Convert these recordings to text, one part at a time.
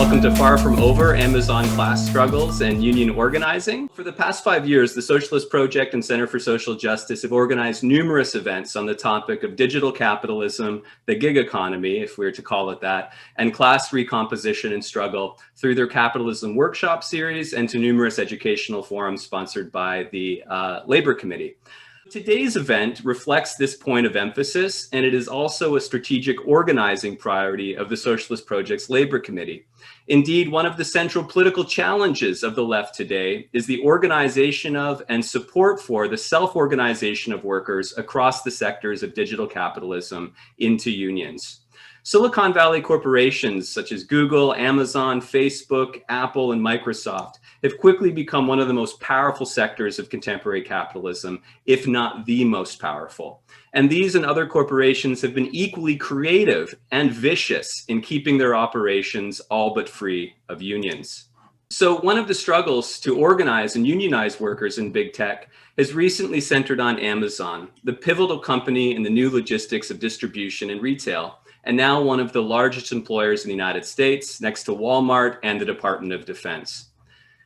welcome to Far From Over, Amazon Class Struggles and Union Organizing. For the past 5 years, the Socialist Project and Center for Social Justice have organized numerous events on the topic of digital capitalism, the gig economy, if we were to call it that, and class recomposition and struggle through their Capitalism Workshop series and to numerous educational forums sponsored by the Labor Committee. Today's event reflects this point of emphasis, and it is also a strategic organizing priority of the Socialist Project's Labor Committee. Indeed, one of the central political challenges of the left today is the organization of and support for the self-organization of workers across the sectors of digital capitalism into unions. Silicon Valley corporations such as Google, Amazon, Facebook, Apple, and Microsoft have quickly become one of the most powerful sectors of contemporary capitalism, if not the most powerful. And these and other corporations have been equally creative and vicious in keeping their operations all but free of unions. So one of the struggles to organize and unionize workers in big tech has recently centered on Amazon, the pivotal company in the new logistics of distribution and retail, and now one of the largest employers in the United States, next to Walmart and the Department of Defense.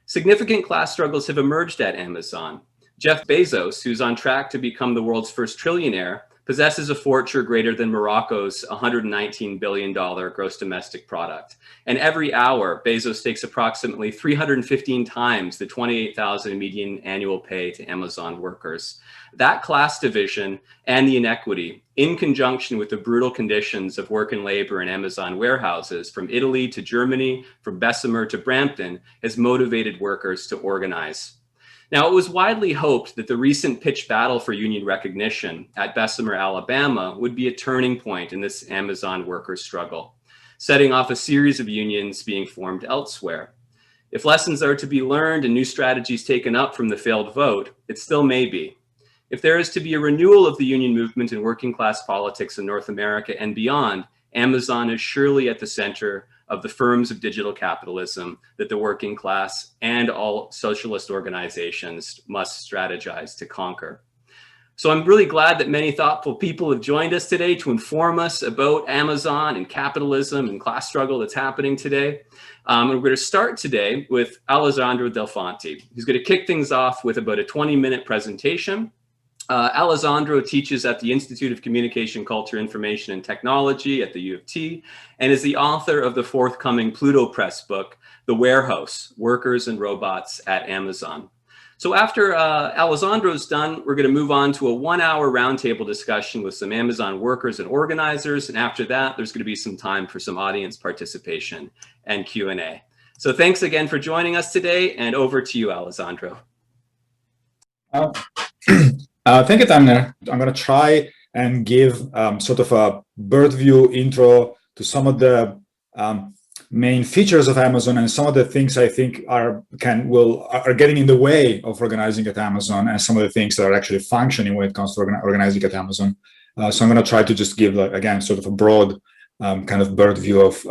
Significant class struggles have emerged at Amazon. Jeff Bezos, who's on track to become the world's first trillionaire, possesses a fortune greater than Morocco's $119 billion gross domestic product. And every hour, Bezos takes approximately 315 times the $28,000 median annual pay to Amazon workers. That class division and the inequity, in conjunction with the brutal conditions of work and labor in Amazon warehouses from Italy to Germany, from Bessemer to Brampton, has motivated workers to organize. Now, it was widely hoped that the recent pitched battle for union recognition at Bessemer, Alabama, would be a turning point in this Amazon workers' struggle, setting off a series of unions being formed elsewhere. If lessons are to be learned and new strategies taken up from the failed vote, it still may be. If there is to be a renewal of the union movement in working class politics in North America and beyond, Amazon is surely at the center of the firms of digital capitalism that the working class and all socialist organizations must strategize to conquer. So I'm really glad that many thoughtful people have joined us today to inform us about Amazon and capitalism and class struggle that's happening today. And we're going to start today with Alessandro Delfanti, who's going to kick things off with about a 20-minute presentation. Alessandro teaches at the Institute of Communication, Culture, Information, and Technology at the U of T, and is the author of the forthcoming Pluto Press book, The Warehouse, Workers and Robots at Amazon. So after Alessandro's done, we're going to move on to a 1-hour roundtable discussion with some Amazon workers and organizers. And after that, there's going to be some time for some audience participation and Q&A. So thanks again for joining us today, and over to you, Alessandro. Thank you, Tanner. I'm going to try and give sort of a bird view intro to some of the main features of Amazon and some of the things I think are getting in the way of organizing at Amazon, and some of the things that are actually functioning when it comes to organizing at Amazon. So I'm going to try to just give, again, sort of a broad kind of bird view of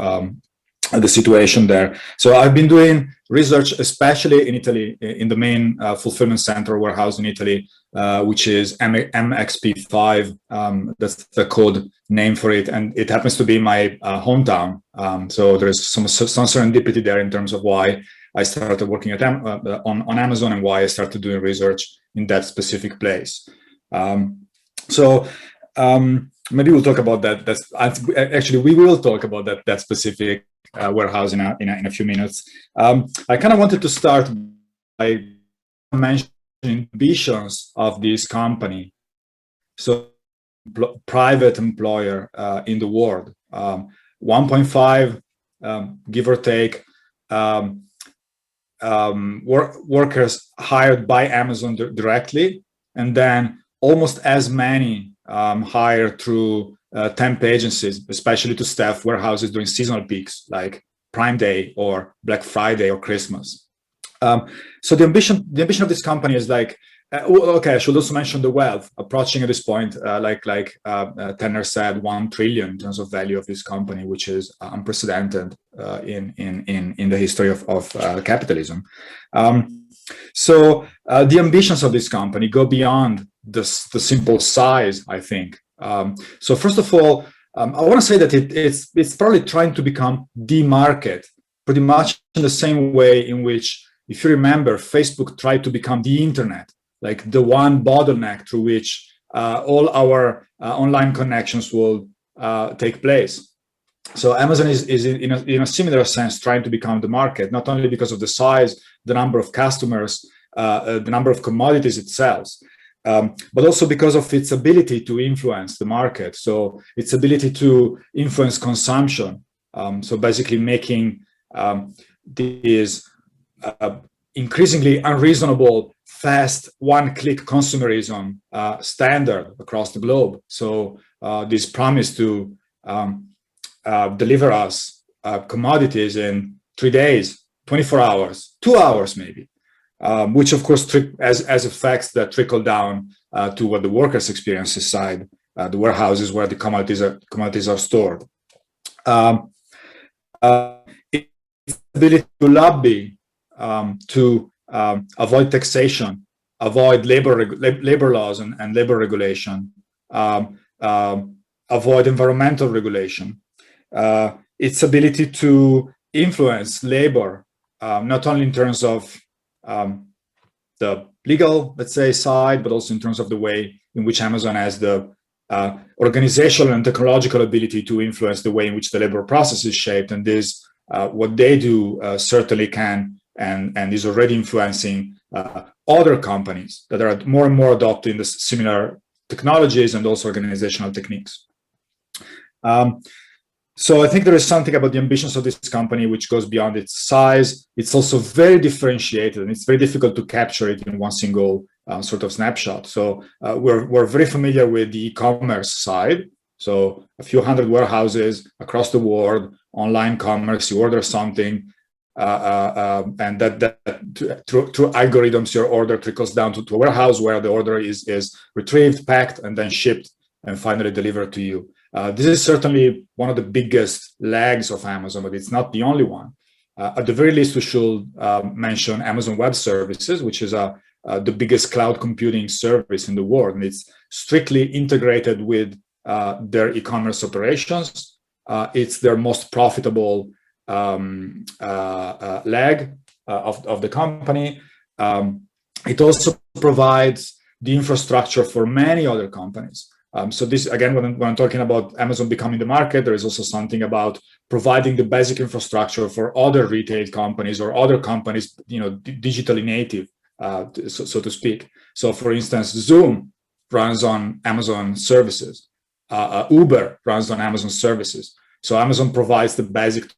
the situation there. So I've been doing research, especially in Italy, in the main fulfillment center warehouse in Italy, which is MXP5. That's the code name for it, and it happens to be my hometown. So there's some serendipity there in terms of why I started working at on Amazon and why I started doing research in that specific place. Maybe we'll talk about that. Actually, we will talk about that specific warehouse in a few minutes. I kind of wanted to start by mentioning ambitions of this company. So, private employer in the world, 1.5 give or take workers hired by Amazon directly, and then almost as many hired through temp agencies, especially to staff warehouses during seasonal peaks like Prime Day or Black Friday or Christmas. So the ambition of this company is like, okay, I should also mention the wealth approaching at this point, like Tanner said, 1 trillion in terms of value of this company, which is unprecedented in the history of capitalism. So the ambitions of this company go beyond the simple size, I think. So first of all, I want to say that it's probably trying to become the market pretty much in the same way in which, if you remember, Facebook tried to become the internet, like the one bottleneck through which all our online connections will take place. So Amazon is in a similar sense trying to become the market, not only because of the size, the number of customers, the number of commodities it sells, but also because of its ability to influence the market. So its ability to influence consumption. So basically making these increasingly unreasonable, fast, one-click consumerism standard across the globe. So this promise to deliver us commodities in 3 days, 24 hours, 2 hours maybe, which of course as effects that trickle down to what the workers experience inside the warehouses where the commodities are stored. Its ability to lobby, to avoid taxation, avoid labor laws and labor regulation, avoid environmental regulation. Its ability to influence labor, not only in terms of the legal, let's say, side, but also in terms of the way in which Amazon has the organizational and technological ability to influence the way in which the labor process is shaped. And this, what they do certainly can and is already influencing other companies that are more and more adopting the similar technologies and also organizational techniques. So I think there is something about the ambitions of this company which goes beyond its size. It's also very differentiated, and it's very difficult to capture it in one single sort of snapshot. So we're very familiar with the e-commerce side. So a few hundred warehouses across the world, online commerce, you order something, and that through algorithms, your order trickles down to a warehouse where the order is retrieved, packed, and then shipped and finally delivered to you. This is certainly one of the biggest legs of Amazon, but it's not the only one. At the very least, we should mention Amazon Web Services, which is the biggest cloud computing service in the world. And it's strictly integrated with their e-commerce operations. It's their most profitable leg of the company. It also provides the infrastructure for many other companies. So this, again, when I'm talking about Amazon becoming the market, there is also something about providing the basic infrastructure for other retail companies or other companies, digitally native, so to speak. So for instance, Zoom runs on Amazon services. Uber runs on Amazon services. So Amazon provides the basic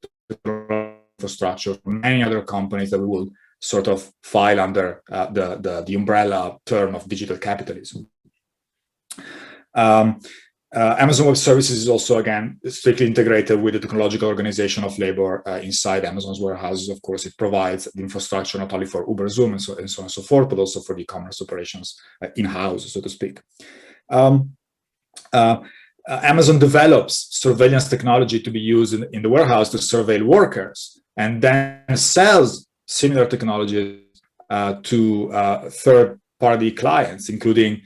infrastructure for many other companies that we will sort of file under the umbrella term of digital capitalism. Amazon Web Services is also, again, strictly integrated with the technological organization of labor inside Amazon's warehouses. Of course, it provides the infrastructure not only for Uber, Zoom, and so on and so forth, but also for the e-commerce operations in-house, so to speak. Amazon develops surveillance technology to be used in the warehouse to surveil workers, and then sells similar technology to third-party clients, including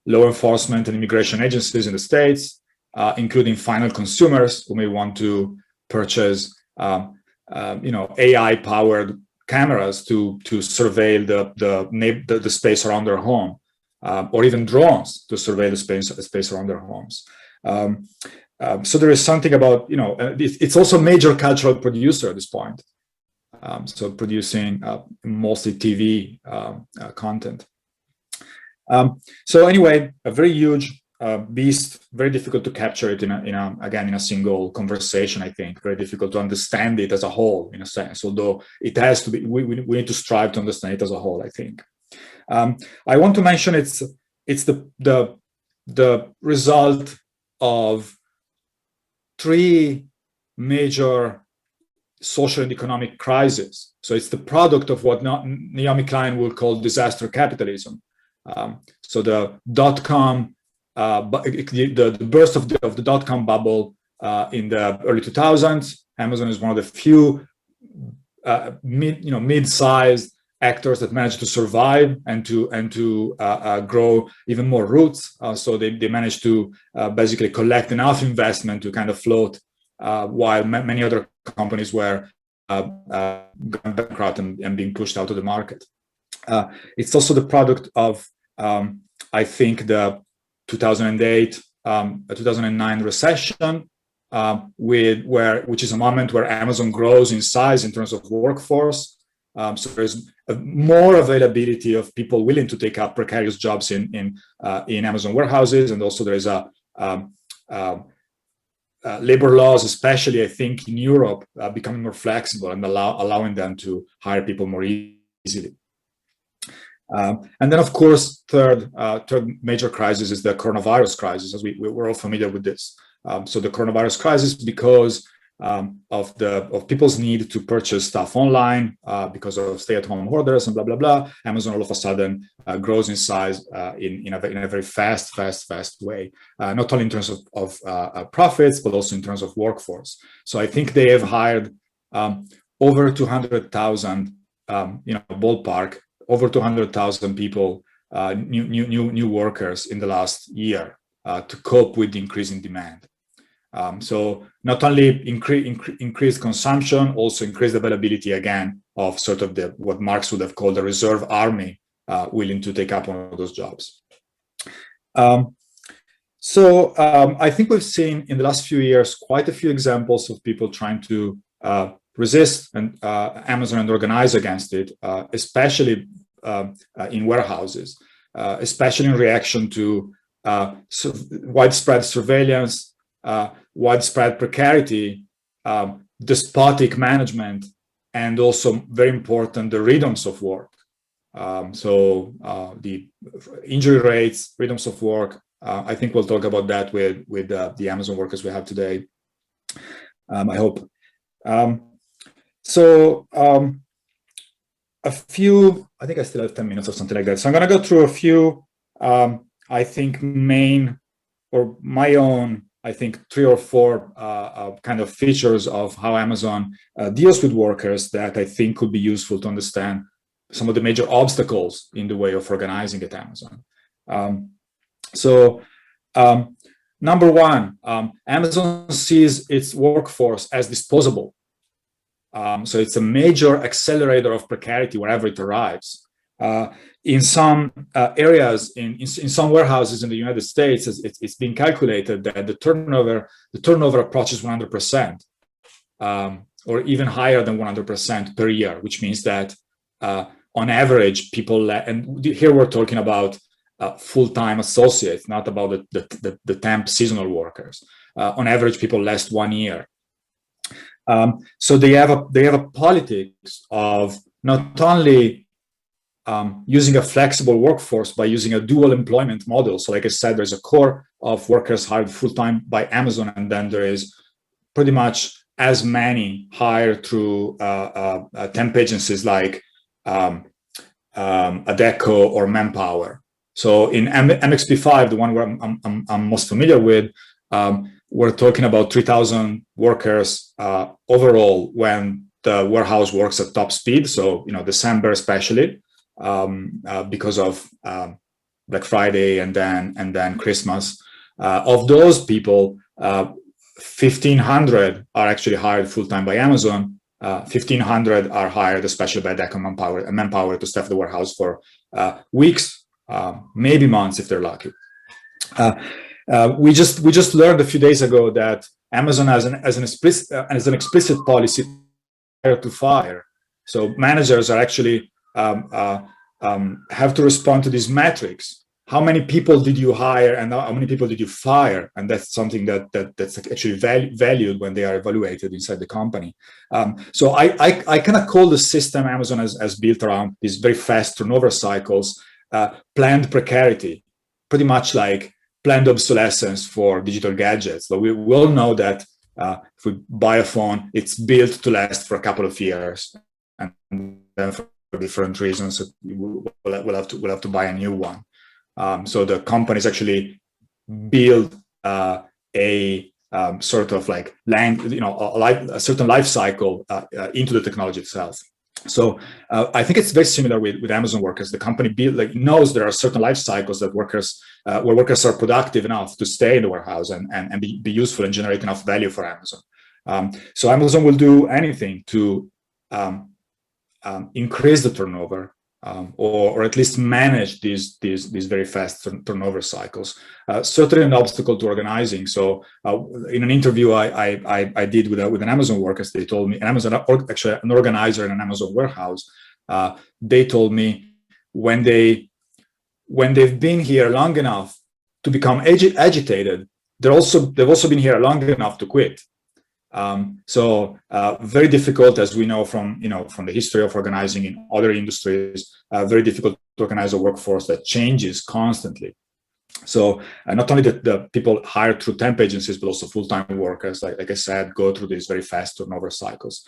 law enforcement and immigration agencies in the States, including final consumers who may want to purchase, AI-powered cameras to surveil the space around their home, or even drones to surveil the space around their homes. So there is something about, it's also a major cultural producer at this point. So producing mostly TV content. So anyway, a very huge beast, very difficult to capture it in a single conversation. I think very difficult to understand it as a whole, in a sense. Although it has to be, we need to strive to understand it as a whole, I think. I want to mention it's the result of three major social and economic crises. So it's the product of what Naomi Klein will call disaster capitalism. So the dot-com, the burst of the dot-com bubble in the early 2000s. Amazon is one of the few mid-sized actors that managed to survive and to grow even more roots. So they managed to basically collect enough investment to kind of float, while many other companies were gone bankrupt and being pushed out of the market. It's also the product of, I think, the 2008, 2009 recession, which is a moment where Amazon grows in size in terms of workforce. So there's more availability of people willing to take up precarious jobs in Amazon warehouses, and also there is a labor laws, especially I think in Europe, becoming more flexible and allowing them to hire people more easily. And then, of course, third major crisis is the coronavirus crisis, as we're all familiar with this. So the coronavirus crisis, because of people's need to purchase stuff online because of stay-at-home orders and blah blah blah. Amazon all of a sudden grows in size in a very fast way, not only in terms of profits but also in terms of workforce. So I think they have hired over 200,000, ballpark, over 200,000 people, new workers in the last year to cope with the increasing demand. So not only increased consumption, also increased availability again of sort of what Marx would have called a reserve army willing to take up one of those jobs. So I think we've seen in the last few years quite a few examples of people trying to resist and Amazon and organize against it, especially in warehouses, especially in reaction to widespread surveillance, widespread precarity, despotic management, and also very important, the rhythms of work. So the injury rates, rhythms of work, I think we'll talk about that with the Amazon workers we have today, I hope. A few, I think I still have 10 minutes or something like that. So I'm going to go through a few, I think, main or my own, I think, 3 or 4 kind of features of how Amazon deals with workers that I think could be useful to understand some of the major obstacles in the way of organizing at Amazon. Number one, Amazon sees its workforce as disposable. So it's a major accelerator of precarity wherever it arrives. In some areas, in some warehouses in the United States, it's been calculated that the turnover approaches 100%, or even higher than 100% per year, which means that on average, people, and here we're talking about full-time associates, not about the temp seasonal workers. On average, people last 1 year. So they have a politics of not only using a flexible workforce by using a dual employment model. So like I said, there's a core of workers hired full-time by Amazon, and then there is pretty much as many hired through temp agencies like Adecco or Manpower. So in MXP5, the one where I'm most familiar with, we're talking about 3,000 workers overall when the warehouse works at top speed. So, December especially, because of Black Friday and then Christmas. Of those people, 1,500 are actually hired full-time by Amazon. 1,500 are hired especially by Adecco and Manpower to staff the warehouse for weeks, maybe months if they're lucky. We just learned a few days ago that Amazon has an explicit policy to fire. So managers are actually have to respond to these metrics. How many people did you hire and how many people did you fire? And that's something that's actually valued when they are evaluated inside the company. So I kind of call the system Amazon has built around these very fast turnover cycles, planned precarity, pretty much like planned obsolescence for digital gadgets. But we all know that if we buy a phone, it's built to last for a couple of years, and then for different reasons, we'll have to buy a new one. So the companies actually build a sort of like a certain life cycle into the technology itself. So I think it's very similar with Amazon workers. The company knows there are certain life cycles that workers where workers are productive enough to stay in the warehouse and be useful and generate enough value for Amazon. So Amazon will do anything to increase the turnover, or at least manage these very fast turnover cycles. Certainly an obstacle to organizing. So in an interview I did with an Amazon worker, they told me, actually an organizer in an Amazon warehouse, they told me when they've been here long enough to become agitated, they've also been here long enough to quit. Very difficult, as we know from the history of organizing in other industries, very difficult to organize a workforce that changes constantly. So not only the people hired through temp agencies, but also full-time workers, like I said, go through these very fast turnover cycles.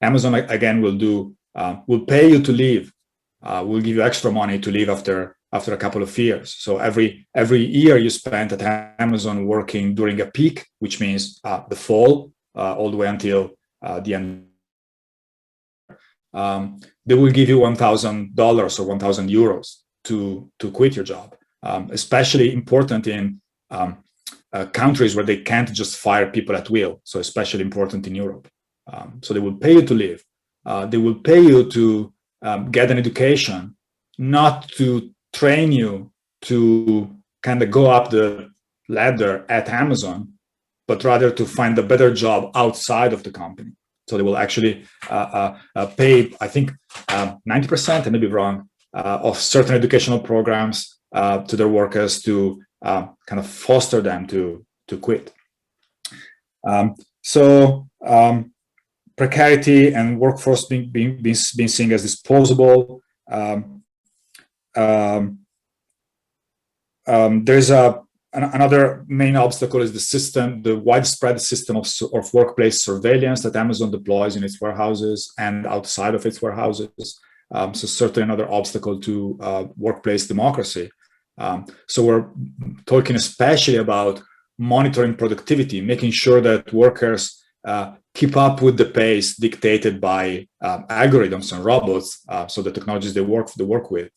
Amazon again will pay you to leave, will give you extra money to leave after a couple of years. So every year you spend at Amazon working during a peak, which means the fall, all the way until the end, they will give you $1,000 or 1,000 euros to quit your job. Especially important in countries where they can't just fire people at will. So especially important in Europe. So they will pay you to live. They will pay you to get an education, not to train you to kind of go up the ladder at Amazon, but rather to find a better job outside of the company. So they will actually pay, I think, 90%, I may be wrong, of certain educational programs to their workers to kind of foster them to quit. Precarity and workforce being seen as disposable. There's another main obstacle is the widespread system of workplace surveillance that Amazon deploys in its warehouses and outside of its warehouses. So certainly another obstacle to workplace democracy. So we're talking especially about monitoring productivity, making sure that workers keep up with the pace dictated by algorithms and robots, so the technologies they work with.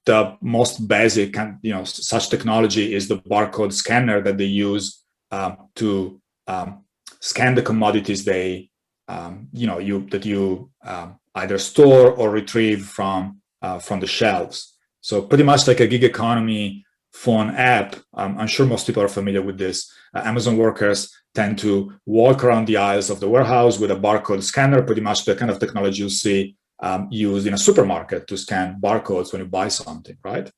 The most basic, such technology is the barcode scanner that they use to scan the commodities you either store or retrieve from the shelves. So pretty much like a gig economy phone app. I'm sure most people are familiar with this. Amazon workers tend to walk around the aisles of the warehouse with a barcode scanner, pretty much the kind of technology you see used in a supermarket to scan barcodes when you buy something, right?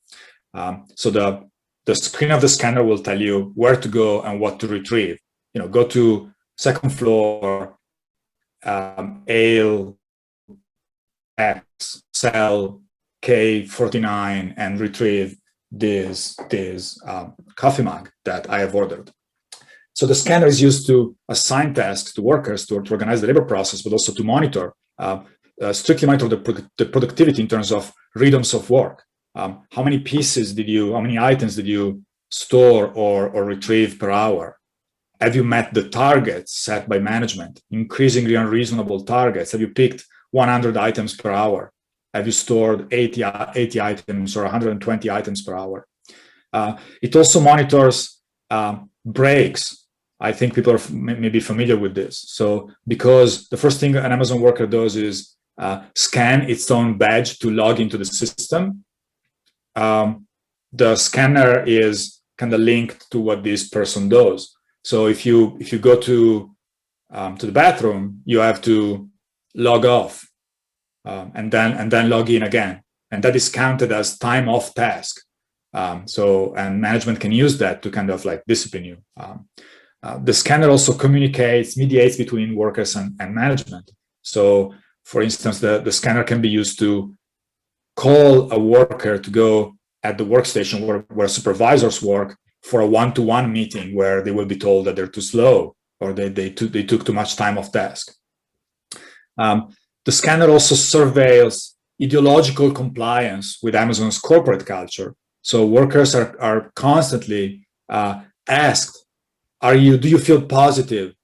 So the screen of the scanner will tell you where to go and what to retrieve. Go to second floor, aisle X, cell K49, and retrieve this coffee mug that I have ordered. So the scanner is used to assign tasks to workers to organize the labor process, but also to monitor, strictly monitor the productivity in terms of rhythms of work. How many items did you store or retrieve per hour? Have you met the targets set by management? Increasingly unreasonable targets. Have you picked 100 items per hour? Have you stored 80 items or 120 items per hour? It also monitors breaks. I think people are maybe familiar with this. So because the first thing an Amazon worker does is scan its own badge to log into the system, the scanner is kind of linked to what this person does. So if you go to the bathroom, you have to log off and then log in again, and that is counted as time off task. And management can use that to kind of like discipline you. The scanner also mediates between workers and management. So, for instance, the scanner can be used to call a worker to go at the workstation where supervisors work for a one-to-one meeting where they will be told that they're too slow or they took too much time off task. The scanner also surveils ideological compliance with Amazon's corporate culture. So workers are constantly asked, do you feel positive?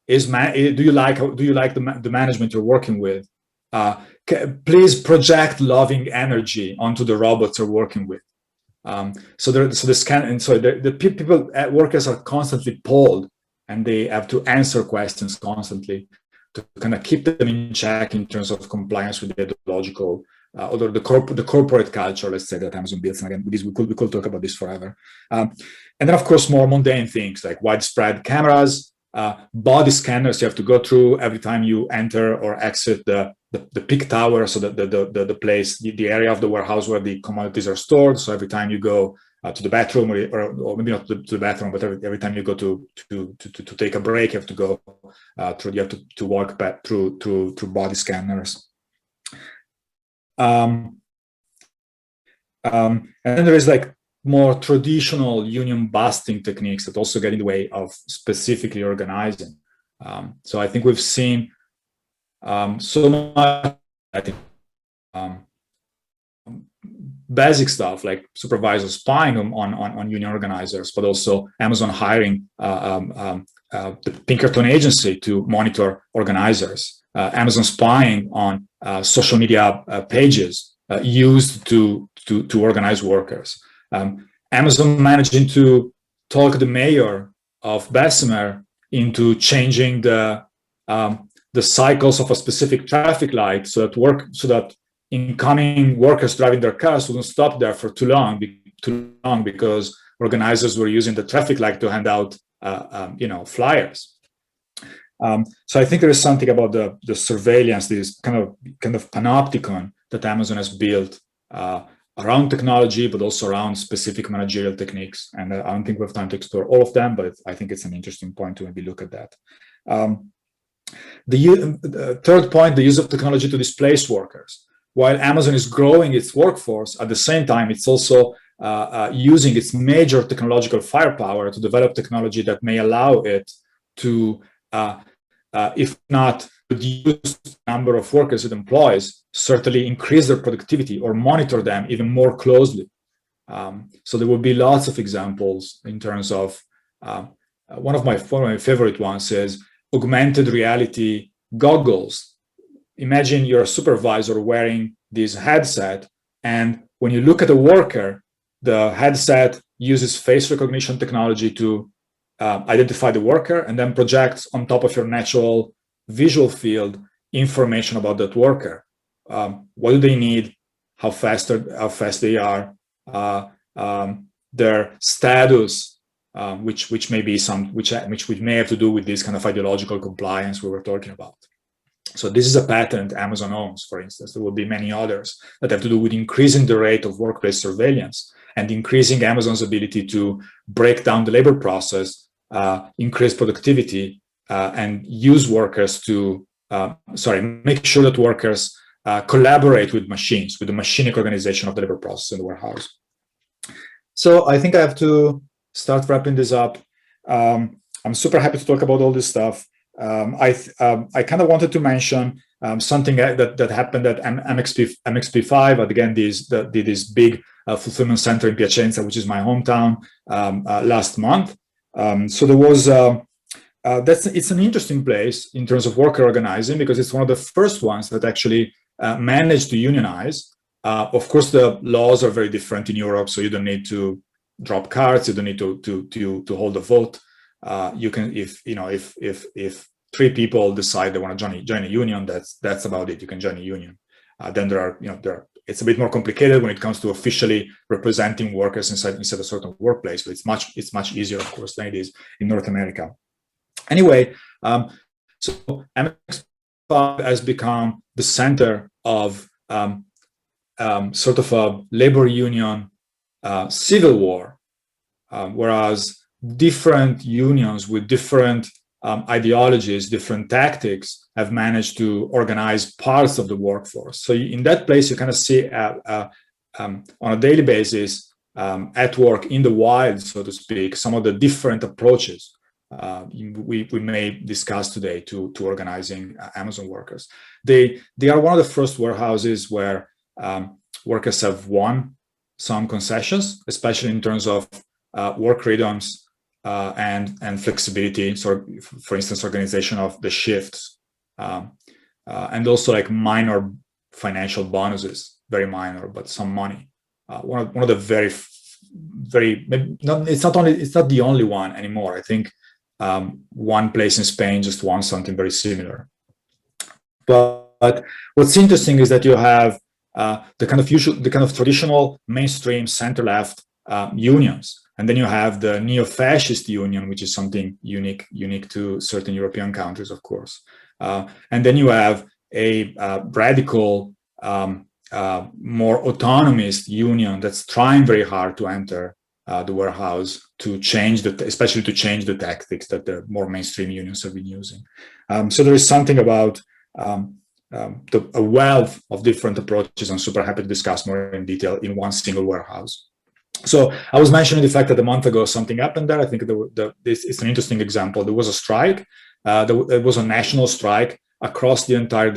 Do you like the management you're working with? Please project loving energy onto the robots you're working with. Workers are constantly polled, and they have to answer questions constantly kind of keep them in check in terms of compliance with the ideological or the corporate culture, let's say, that Amazon builds. And again, we could talk about this forever. And then, of course, more mundane things like widespread cameras, body scanners you have to go through every time you enter or exit the peak tower, so the place, the area of the warehouse where the commodities are stored. So every time you go to the bathroom, or maybe not to the bathroom, but every time you go to take a break, you have to go through. You have to walk back through body scanners. And then there is like more traditional union busting techniques that also get in the way of specifically organizing. So I think we've seen so much, I think, basic stuff like supervisors spying on union organizers, but also Amazon hiring the Pinkerton agency to monitor organizers, Amazon spying on social media pages used to organize workers, Amazon managing to talk the mayor of Bessemer into changing the cycles of a specific traffic light so that incoming workers driving their cars wouldn't stop there for too long because organizers were using the traffic light to hand out flyers. So I think there is something about the surveillance, this kind of panopticon that Amazon has built around technology, but also around specific managerial techniques. And I don't think we have time to explore all of them, but I think it's an interesting point to maybe look at that. The third point, the use of technology to displace workers. While Amazon is growing its workforce, at the same time, it's also using its major technological firepower to develop technology that may allow it to, if not reduce the number of workers it employs, certainly increase their productivity or monitor them even more closely. So there will be lots of examples in terms of, one of my favorite ones is augmented reality goggles. Imagine you're a supervisor wearing this headset, and when you look at a worker, the headset uses face recognition technology to identify the worker and then projects on top of your natural visual field information about that worker. What do they need? How fast they are? Their status, which may be which may have to do with this kind of ideological compliance we were talking about. So this is a patent Amazon owns, for instance. There will be many others that have to do with increasing the rate of workplace surveillance and increasing Amazon's ability to break down the labor process, increase productivity, and use workers to, make sure that workers collaborate with machines, with the machinic organization of the labor process in the warehouse. So I think I have to start wrapping this up. I'm super happy to talk about all this stuff. I kind of wanted to mention something that happened at MXP5. Again, this big fulfillment center in Piacenza, which is my hometown, last month. So there was it's an interesting place in terms of worker organizing because it's one of the first ones that actually managed to unionize. Of course, the laws are very different in Europe, so you don't need to drop cards, you don't need to hold a vote. You can, if 3 people decide they want to join a union, that's about it. You can join a union. Then it's a bit more complicated when it comes to officially representing workers inside a certain workplace, but it's much easier, of course, than it is in North America. Anyway, so MX5 has become the center of sort of a labor union civil war, whereas different unions with different ideologies, different tactics have managed to organize parts of the workforce. So in that place, you kind of see on a daily basis at work in the wild, so to speak, some of the different approaches we may discuss today to organizing Amazon workers. They are one of the first warehouses where workers have won some concessions, especially in terms of work freedoms and flexibility. So, for instance, organization of the shifts, and also like minor financial bonuses, very minor, but some money. One of the very it's not the only one anymore. I think one place in Spain just won something very similar. But what's interesting is that you have the kind of traditional mainstream center-left unions, and then you have the neo-fascist union, which is something unique to certain European countries, of course. And then you have a radical, more autonomist union that's trying very hard to enter the warehouse to change especially to change the tactics that the more mainstream unions have been using. So there is something about a wealth of different approaches. I'm super happy to discuss more in detail in one single warehouse. So I was mentioning the fact that a month ago something happened there. I think it's an interesting example. There was a strike. There was a national strike across the entire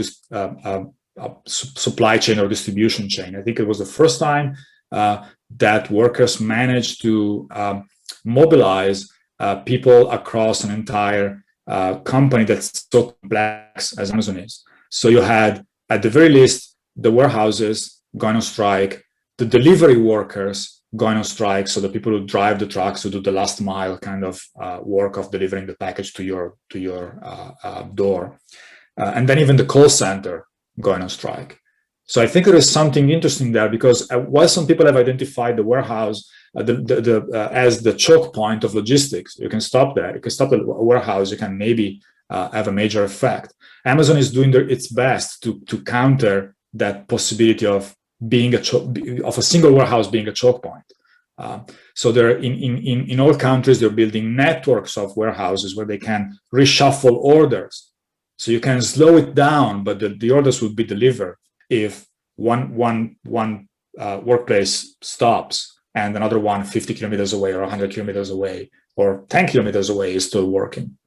supply chain or distribution chain. I think it was the first time that workers managed to mobilize people across an entire company that's so complex as Amazon is. So you had, at the very least, the warehouses going on strike, the delivery workers going on strike, so the people who drive the trucks, who do the last mile kind of work of delivering the package to your door, and then even the call center going on strike. So I think there is something interesting there, because while some people have identified the warehouse as the choke point of logistics, you can stop there. You can stop the warehouse. You can maybe have a major effect. Amazon is doing its best to counter that possibility of being of a single warehouse being a choke point. So they're in all countries, they're building networks of warehouses where they can reshuffle orders. So you can slow it down, but the orders will be delivered if one workplace stops and another one 50 kilometers away or 100 kilometers away or 10 kilometers away is still working.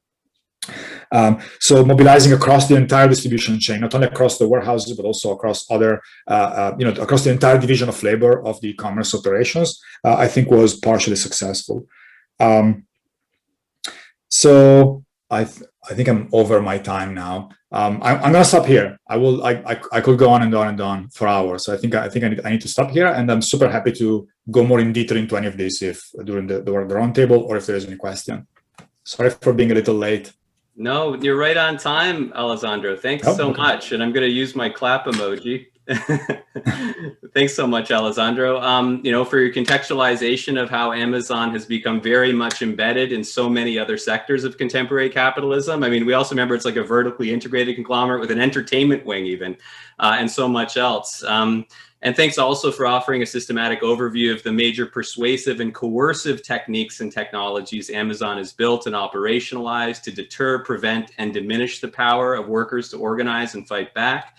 So mobilizing across the entire distribution chain, not only across the warehouses, but also across other, across the entire division of labor of the e-commerce operations, I think was partially successful. So I think I'm over my time now. I'm gonna stop here. I could go on and on and on for hours. So I think I need to stop here, and I'm super happy to go more in detail into any of this during the roundtable, or if there is any question. Sorry for being a little late. No, you're right on time, Alessandro. Thanks so much. And I'm going to use my clap emoji. Thanks so much, Alessandro. For your contextualization of how Amazon has become very much embedded in so many other sectors of contemporary capitalism. I mean, we also remember it's like a vertically integrated conglomerate with an entertainment wing even, and so much else. And thanks also for offering a systematic overview of the major persuasive and coercive techniques and technologies Amazon has built and operationalized to deter, prevent, and diminish the power of workers to organize and fight back.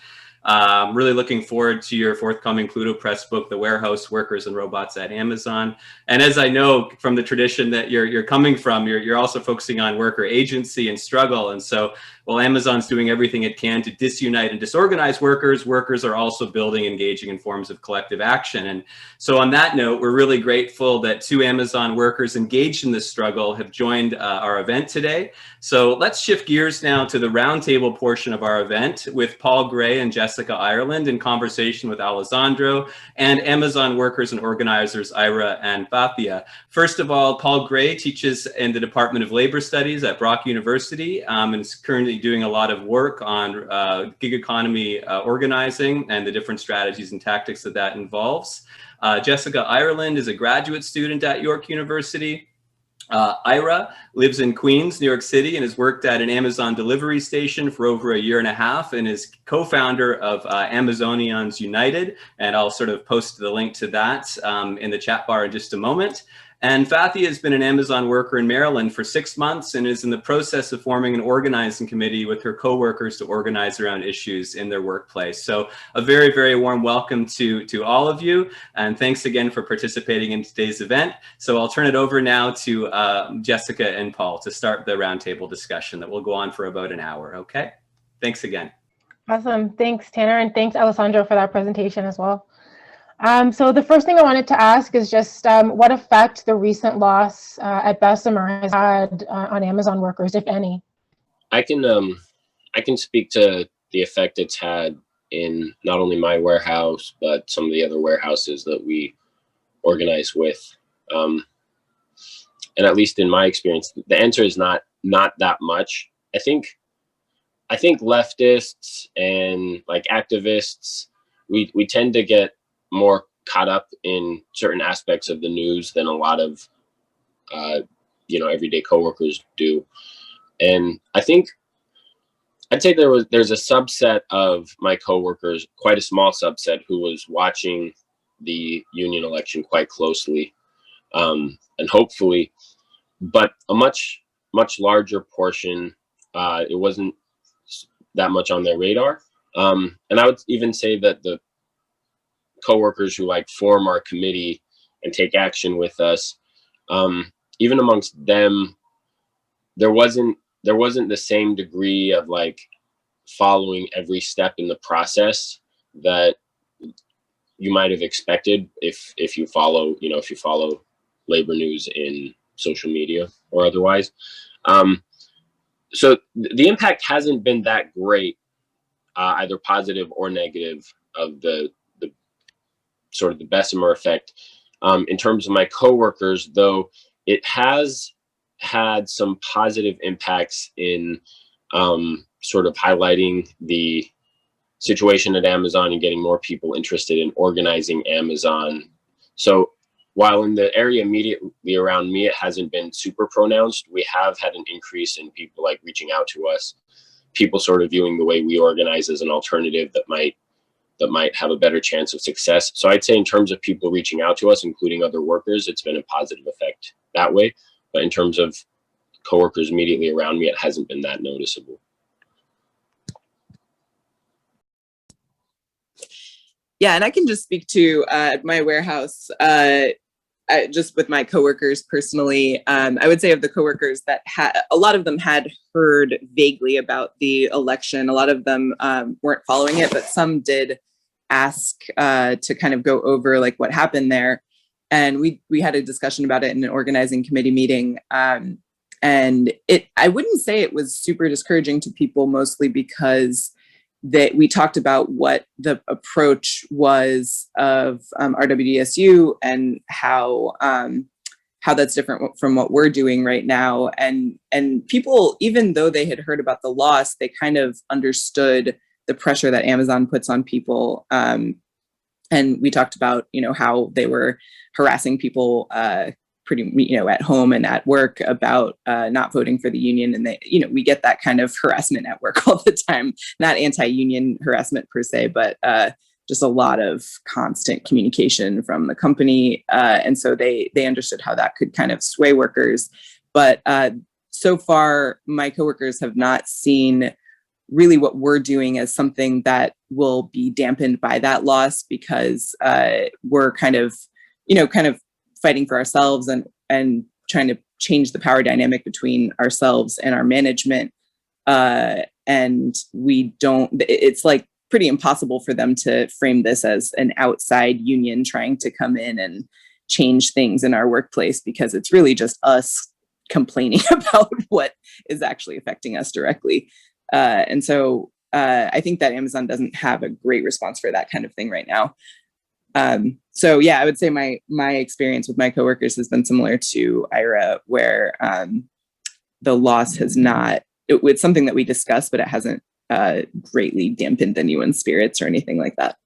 Really looking forward to your forthcoming Pluto Press book, The Warehouse Workers and Robots at Amazon. And as I know from the tradition that you're coming from, you're also focusing on worker agency and struggle. And so while Amazon's doing everything it can to disunite and disorganize workers are also building, engaging in forms of collective action. And so on that note, we're really grateful that 2 Amazon workers engaged in this struggle have joined our event today. So let's shift gears now to the roundtable portion of our event with Paul Gray and Jessica Ireland in conversation with Alessandro and Amazon workers and organizers Ira and Fathia. First of all, Paul Gray teaches in the Department of Labor Studies at Brock University and is currently doing a lot of work on gig economy organizing and the different strategies and tactics that involves. Jessica Ireland is a graduate student at York University. Ira lives in Queens, New York City, and has worked at an Amazon delivery station for over a year and a half and is co-founder of Amazonians United. And I'll sort of post the link to that in the chat bar in just a moment. And Fathia has been an Amazon worker in Maryland for 6 months and is in the process of forming an organizing committee with her coworkers to organize around issues in their workplace. So a very, very warm welcome to all of you. And thanks again for participating in today's event. So I'll turn it over now to Jessica and Paul to start the roundtable discussion that will go on for about an hour. Okay, thanks again. Awesome. Thanks, Tanner. And thanks, Alessandro, for that presentation as well. So the first thing I wanted to ask is just what effect the recent loss at Bessemer has had on Amazon workers, if any. I can speak to the effect it's had in not only my warehouse, but some of the other warehouses that we organize with. And at least in my experience, the answer is not that much. I think I think leftists and like activists, we tend to get more caught up in certain aspects of the news than a lot of everyday coworkers do. And I think I'd say there's a subset of my coworkers, quite a small subset, who was watching the union election quite closely, and hopefully, but a much larger portion, it wasn't that much on their radar. And I would even say that the coworkers who like form our committee and take action with us, even amongst them, there wasn't the same degree of like following every step in the process that you might have expected if you follow labor news in social media or otherwise. So the impact hasn't been that great, either positive or negative, of the sort of the Bessemer effect. In terms of my coworkers, though, it has had some positive impacts in sort of highlighting the situation at Amazon and getting more people interested in organizing Amazon. So while in the area immediately around me, it hasn't been super pronounced, we have had an increase in people like reaching out to us, people sort of viewing the way we organize as an alternative that might have a better chance of success. So I'd say in terms of people reaching out to us, including other workers, it's been a positive effect that way. But in terms of coworkers immediately around me, it hasn't been that noticeable. Yeah, and I can just speak to my warehouse, just with my coworkers personally. I would say of the coworkers that a lot of them had heard vaguely about the election. A lot of them weren't following it, but some did ask to kind of go over like what happened there. And we had a discussion about it in an organizing committee meeting. And I wouldn't say it was super discouraging to people, mostly because that we talked about what the approach was of RWDSU and how that's different from what we're doing right now. And people, even though they had heard about the loss, they kind of understood the pressure that Amazon puts on people. And we talked about, how they were harassing people pretty, at home and at work about not voting for the union. And they, we get that kind of harassment at work all the time, not anti-union harassment per se, but just a lot of constant communication from the company. And so they understood how that could kind of sway workers. But so far, my coworkers have not seen really what we're doing as something that will be dampened by that loss, because we're kind of fighting for ourselves and trying to change the power dynamic between ourselves and our management. And it's like pretty impossible for them to frame this as an outside union trying to come in and change things in our workplace, because it's really just us complaining about what is actually affecting us directly. And so I think that Amazon doesn't have a great response for that kind of thing right now. So yeah, I would say my experience with my coworkers has been similar to Ira, where the loss has not, it's something that we discussed, but it hasn't greatly dampened anyone's spirits or anything like that.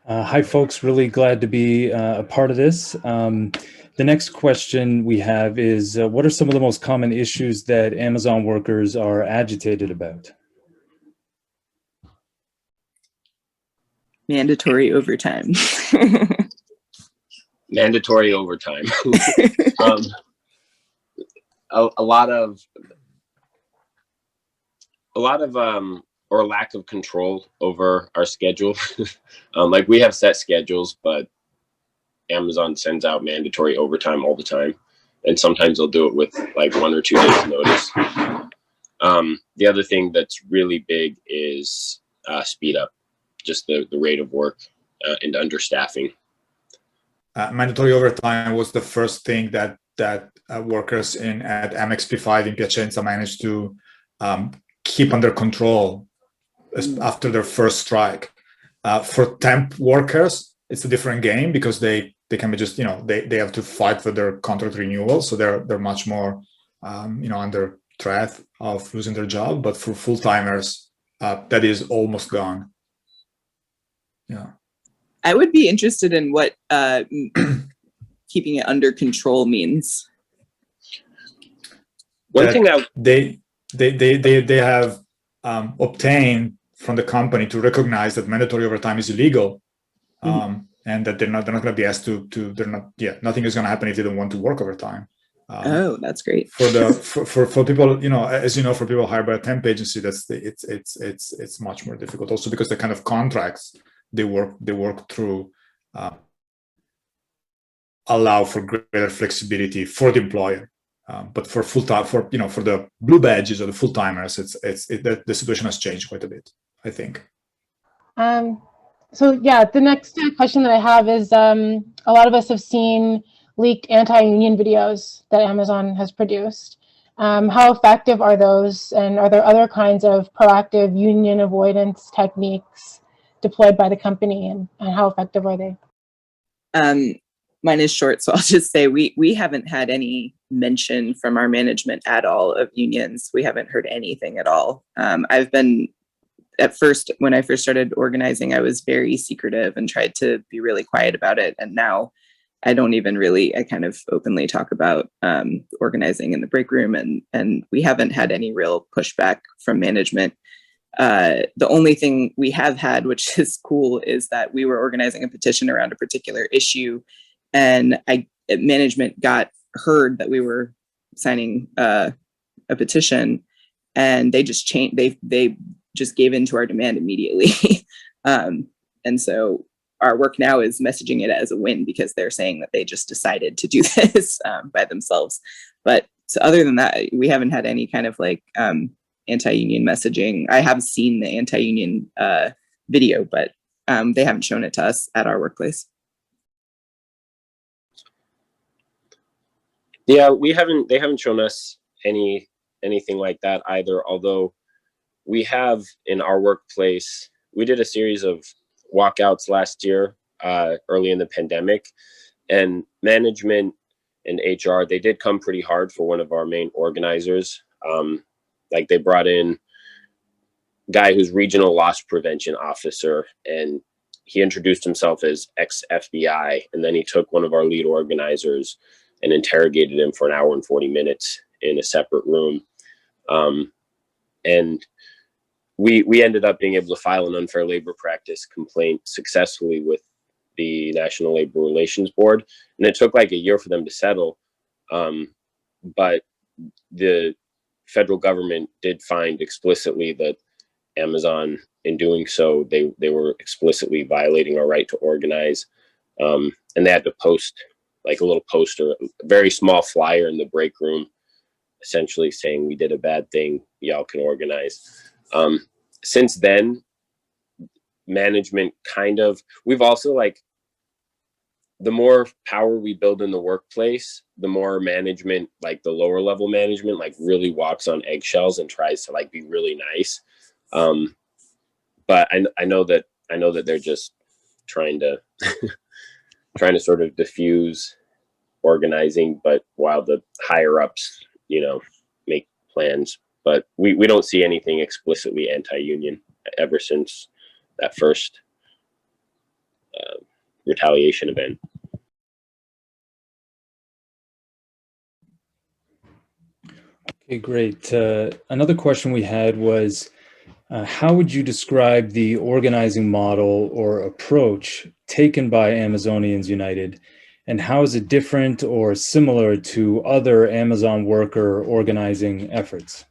Hi, folks. Really glad to be a part of this. The next question we have is, what are some of the most common issues that Amazon workers are agitated about? Mandatory overtime. Mandatory overtime. A lot of or lack of control over our schedule. Like we have set schedules, but Amazon sends out mandatory overtime all the time. And sometimes they'll do it with like 1 or 2 days notice. The other thing that's really big is speed up, just the rate of work and understaffing. Mandatory overtime was the first thing that workers at MXP5 in Piacenza managed to keep under control after their first strike. For temp workers, it's a different game, because they can be just, they have to fight for their contract renewal, so they're much more under threat of losing their job, but for full-timers, that is almost gone. Yeah. I would be interested in what keeping it under control means. One thing that they have obtained from the company to recognize that mandatory overtime is illegal, and that they're not going to be asked to nothing is going to happen if they don't want to work overtime. Oh, that's great. For people, as you know, for people hired by a temp agency, it's much more difficult. Also because the kind of contracts they work through allow for greater flexibility for the employer. But for full-time, for the blue badges or the full-timers, the situation has changed quite a bit, I think. So yeah, the next question that I have is, a lot of us have seen leaked anti-union videos that Amazon has produced. How effective are those, and are there other kinds of proactive union avoidance techniques deployed by the company, and how effective are they? Mine is short, so I'll just say we haven't had any mention from our management at all of unions. We haven't heard anything at all. I've been, at first, when I first started organizing, I was very secretive and tried to be really quiet about it. And now I don't even really, I kind of openly talk about organizing in the break room, and we haven't had any real pushback from management. The only thing we have had, which is cool, is that we were organizing a petition around a particular issue, and management got heard that we were signing a petition, and they just changed. They just gave in to our demand immediately, and so our work now is messaging it as a win because they're saying that they just decided to do this by themselves. But so other than that, we haven't had any kind of like anti-union messaging. I have seen the anti-union video, but they haven't shown it to us at our workplace. Yeah, they haven't shown us anything like that either. Although we have in our workplace, we did a series of walkouts last year, early in the pandemic, and management and HR, they did come pretty hard for one of our main organizers. Like they brought in a guy who's regional loss prevention officer, and he introduced himself as ex-FBI, and then he took one of our lead organizers and interrogated him for an hour and 40 minutes in a separate room. And we ended up being able to file an unfair labor practice complaint successfully with the National Labor Relations Board. And it took like a year for them to settle. But the federal government did find explicitly that Amazon, in doing so, they were explicitly violating our right to organize. And they had to post like a little poster, a very small flyer in the break room, essentially saying we did a bad thing, y'all can organize. Since then, management we've also like, the more power we build in the workplace, the more management, like the lower level management, like really walks on eggshells and tries to like be really nice. But I know that they're just trying to sort of diffuse organizing, but while the higher ups, make plans. But we don't see anything explicitly anti-union ever since that first retaliation event. Okay, great. Another question we had was, how would you describe the organizing model or approach taken by Amazonians United, and how is it different or similar to other Amazon worker organizing efforts?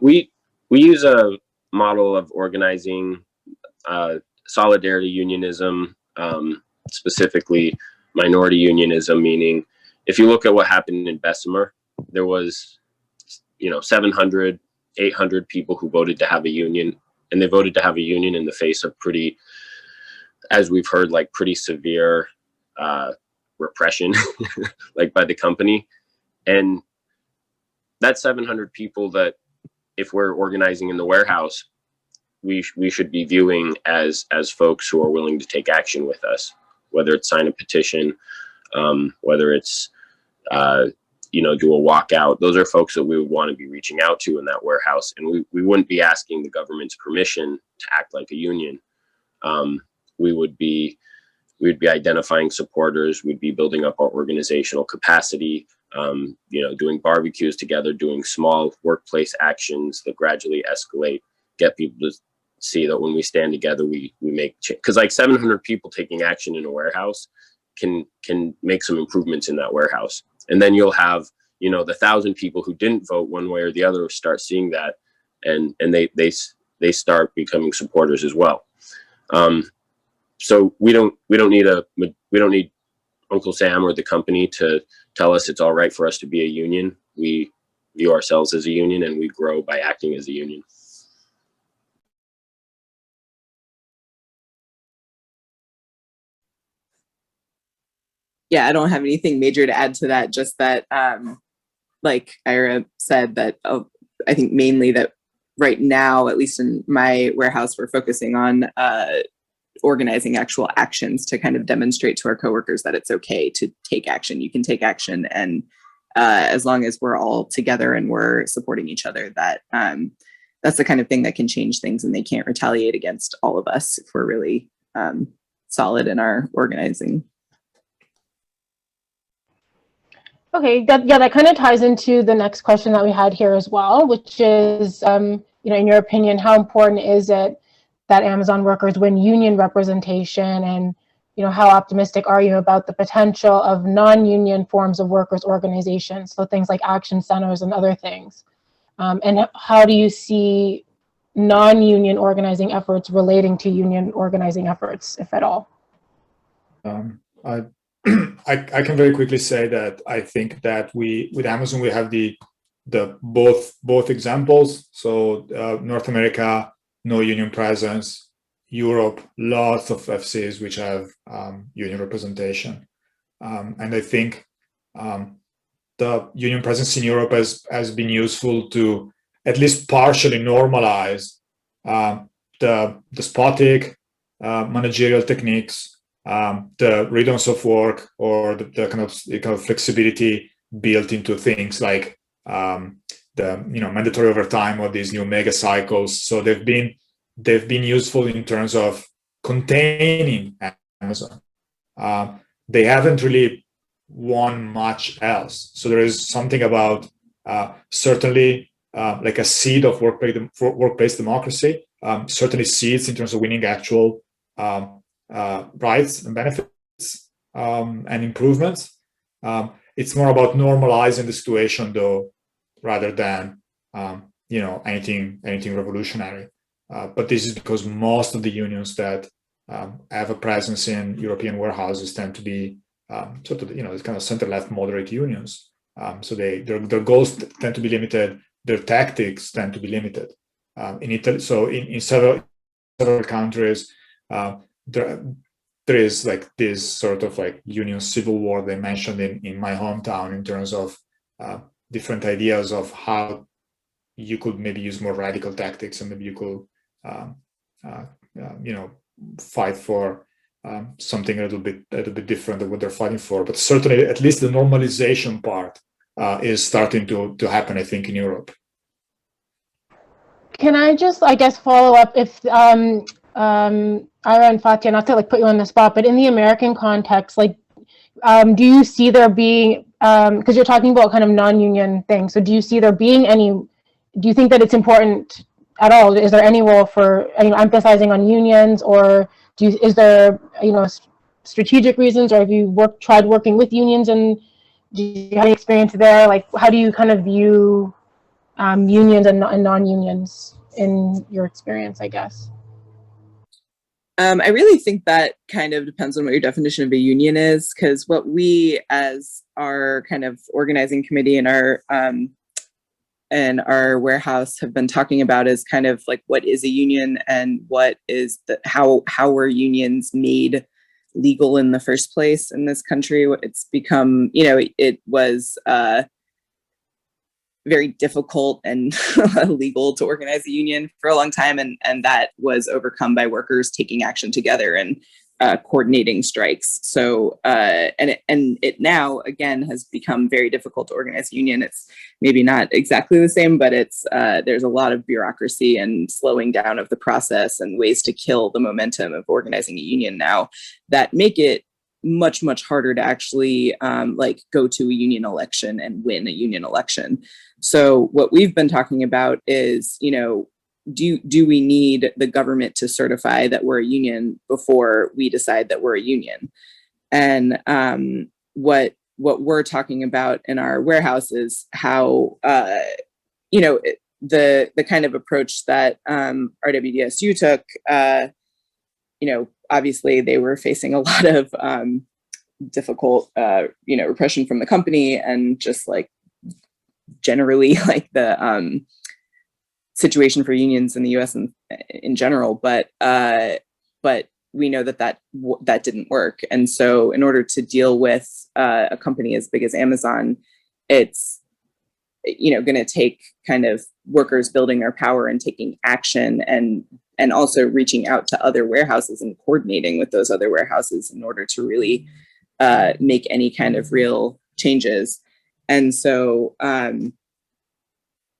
We use a model of organizing, solidarity unionism, specifically minority unionism, meaning if you look at what happened in Bessemer, there was 700, 800 people who voted to have a union, and they voted to have a union in the face of pretty, as we've heard, like pretty severe repression like by the company. And that's 700 people that, if we're organizing in the warehouse, we should be viewing as folks who are willing to take action with us, whether it's sign a petition, whether it's do a walkout. Those are folks that we would want to be reaching out to in that warehouse, and we wouldn't be asking the government's permission to act like a union. We'd be identifying supporters. We'd be building up our organizational capacity. Doing barbecues together, doing small workplace actions that gradually escalate, get people to see that when we stand together, we make change. Because like 700 people taking action in a warehouse can make some improvements in that warehouse. And then you'll have, the 1,000 people who didn't vote one way or the other start seeing that, and they start becoming supporters as well. So we don't need Uncle Sam or the company to tell us it's all right for us to be a union. We view ourselves as a union, and we grow by acting as a union. Yeah, I don't have anything major to add to that. Just that, like Ira said, that I think mainly that right now, at least in my warehouse, we're focusing on organizing actual actions to kind of demonstrate to our coworkers that it's okay to take action. You can take action, and as long as we're all together and we're supporting each other, that's the kind of thing that can change things, and they can't retaliate against all of us if we're really solid in our organizing. Okay, that kind of ties into the next question that we had here as well, which is, in your opinion, how important is it that Amazon workers win union representation, and how optimistic are you about the potential of non-union forms of workers' organizations, so things like action centers and other things, and how do you see non-union organizing efforts relating to union organizing efforts, if at all? I can very quickly say that I think that with Amazon we have the both examples. So North America, no union presence. Europe, lots of FCs which have union representation, and I think the union presence in Europe has been useful to at least partially normalize the despotic managerial techniques, the rhythms of work, or the kind of flexibility built into things like the mandatory overtime or these new mega cycles. So they've been useful in terms of containing Amazon. They haven't really won much else. So there is something about certainly like a seed of workplace democracy, certainly seeds in terms of winning actual rights and benefits and improvements. It's more about normalizing the situation, though, rather than anything revolutionary. But this is because most of the unions that have a presence in European warehouses tend to be sort of kind of center-left moderate unions. So their goals tend to be limited. Their tactics tend to be limited. In Italy, so in several countries, there is like this sort of like union civil war they mentioned in my hometown in terms of different ideas of how you could maybe use more radical tactics, and maybe you could fight for something a little bit different than what they're fighting for. But certainly, at least the normalization part is starting to happen, I think, in Europe. Can I just, I guess, follow up if Ira and Fathia, not to like put you on the spot, but in the American context, like, do you see there being, because you're talking about kind of non-union things, so do you see there being any, do you think that it's important at all? Is there any role for emphasizing on unions, or is there strategic reasons, or have you tried working with unions, and do you have any experience there? Like, how do you kind of view unions and non-unions in your experience, I guess? I really think that kind of depends on what your definition of a union is, because what we as our kind of organizing committee and our warehouse have been talking about is kind of like what is a union, and what is how were unions made legal in the first place in this country. It's become, it was very difficult and illegal to organize a union for a long time, and that was overcome by workers taking action together and coordinating strikes. So and it now again has become very difficult to organize a union. It's maybe not exactly the same, but it's there's a lot of bureaucracy and slowing down of the process and ways to kill the momentum of organizing a union now that make it much harder to actually like go to a union election and win a union election. So what we've been talking about is, you know, do we need the government to certify that we're a union before we decide that we're a union? And what we're talking about in our warehouse is how you know, the kind of approach that RWDSU took. You know, obviously they were facing a lot of difficult you know, repression from the company and just like generally like the situation for unions in the US and in general, but we know that didn't work. And so in order to deal with a company as big as Amazon, it's, you know, going to take kind of workers building their power and taking action and also reaching out to other warehouses and coordinating with those other warehouses in order to really make any kind of real changes. And so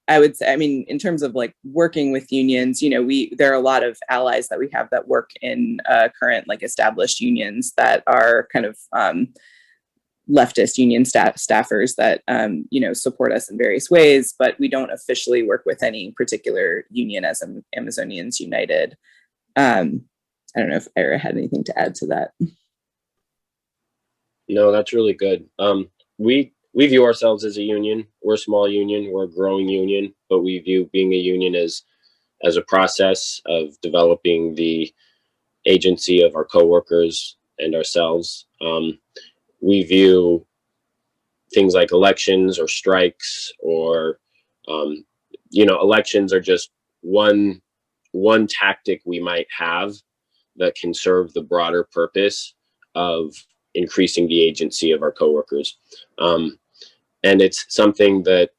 I would say, I mean, in terms of like working with unions, you know, there are a lot of allies that we have that work in current like established unions that are kind of leftist union staffers that, you know, support us in various ways, but we don't officially work with any particular union as Amazonians United. I don't know if Ira had anything to add to that. No, that's really good. We view ourselves as a union. We're a small union, we're a growing union, but we view being a union as a process of developing the agency of our coworkers and ourselves. We view things like elections or strikes or, you know, elections are just one tactic we might have that can serve the broader purpose of increasing the agency of our coworkers. And it's something that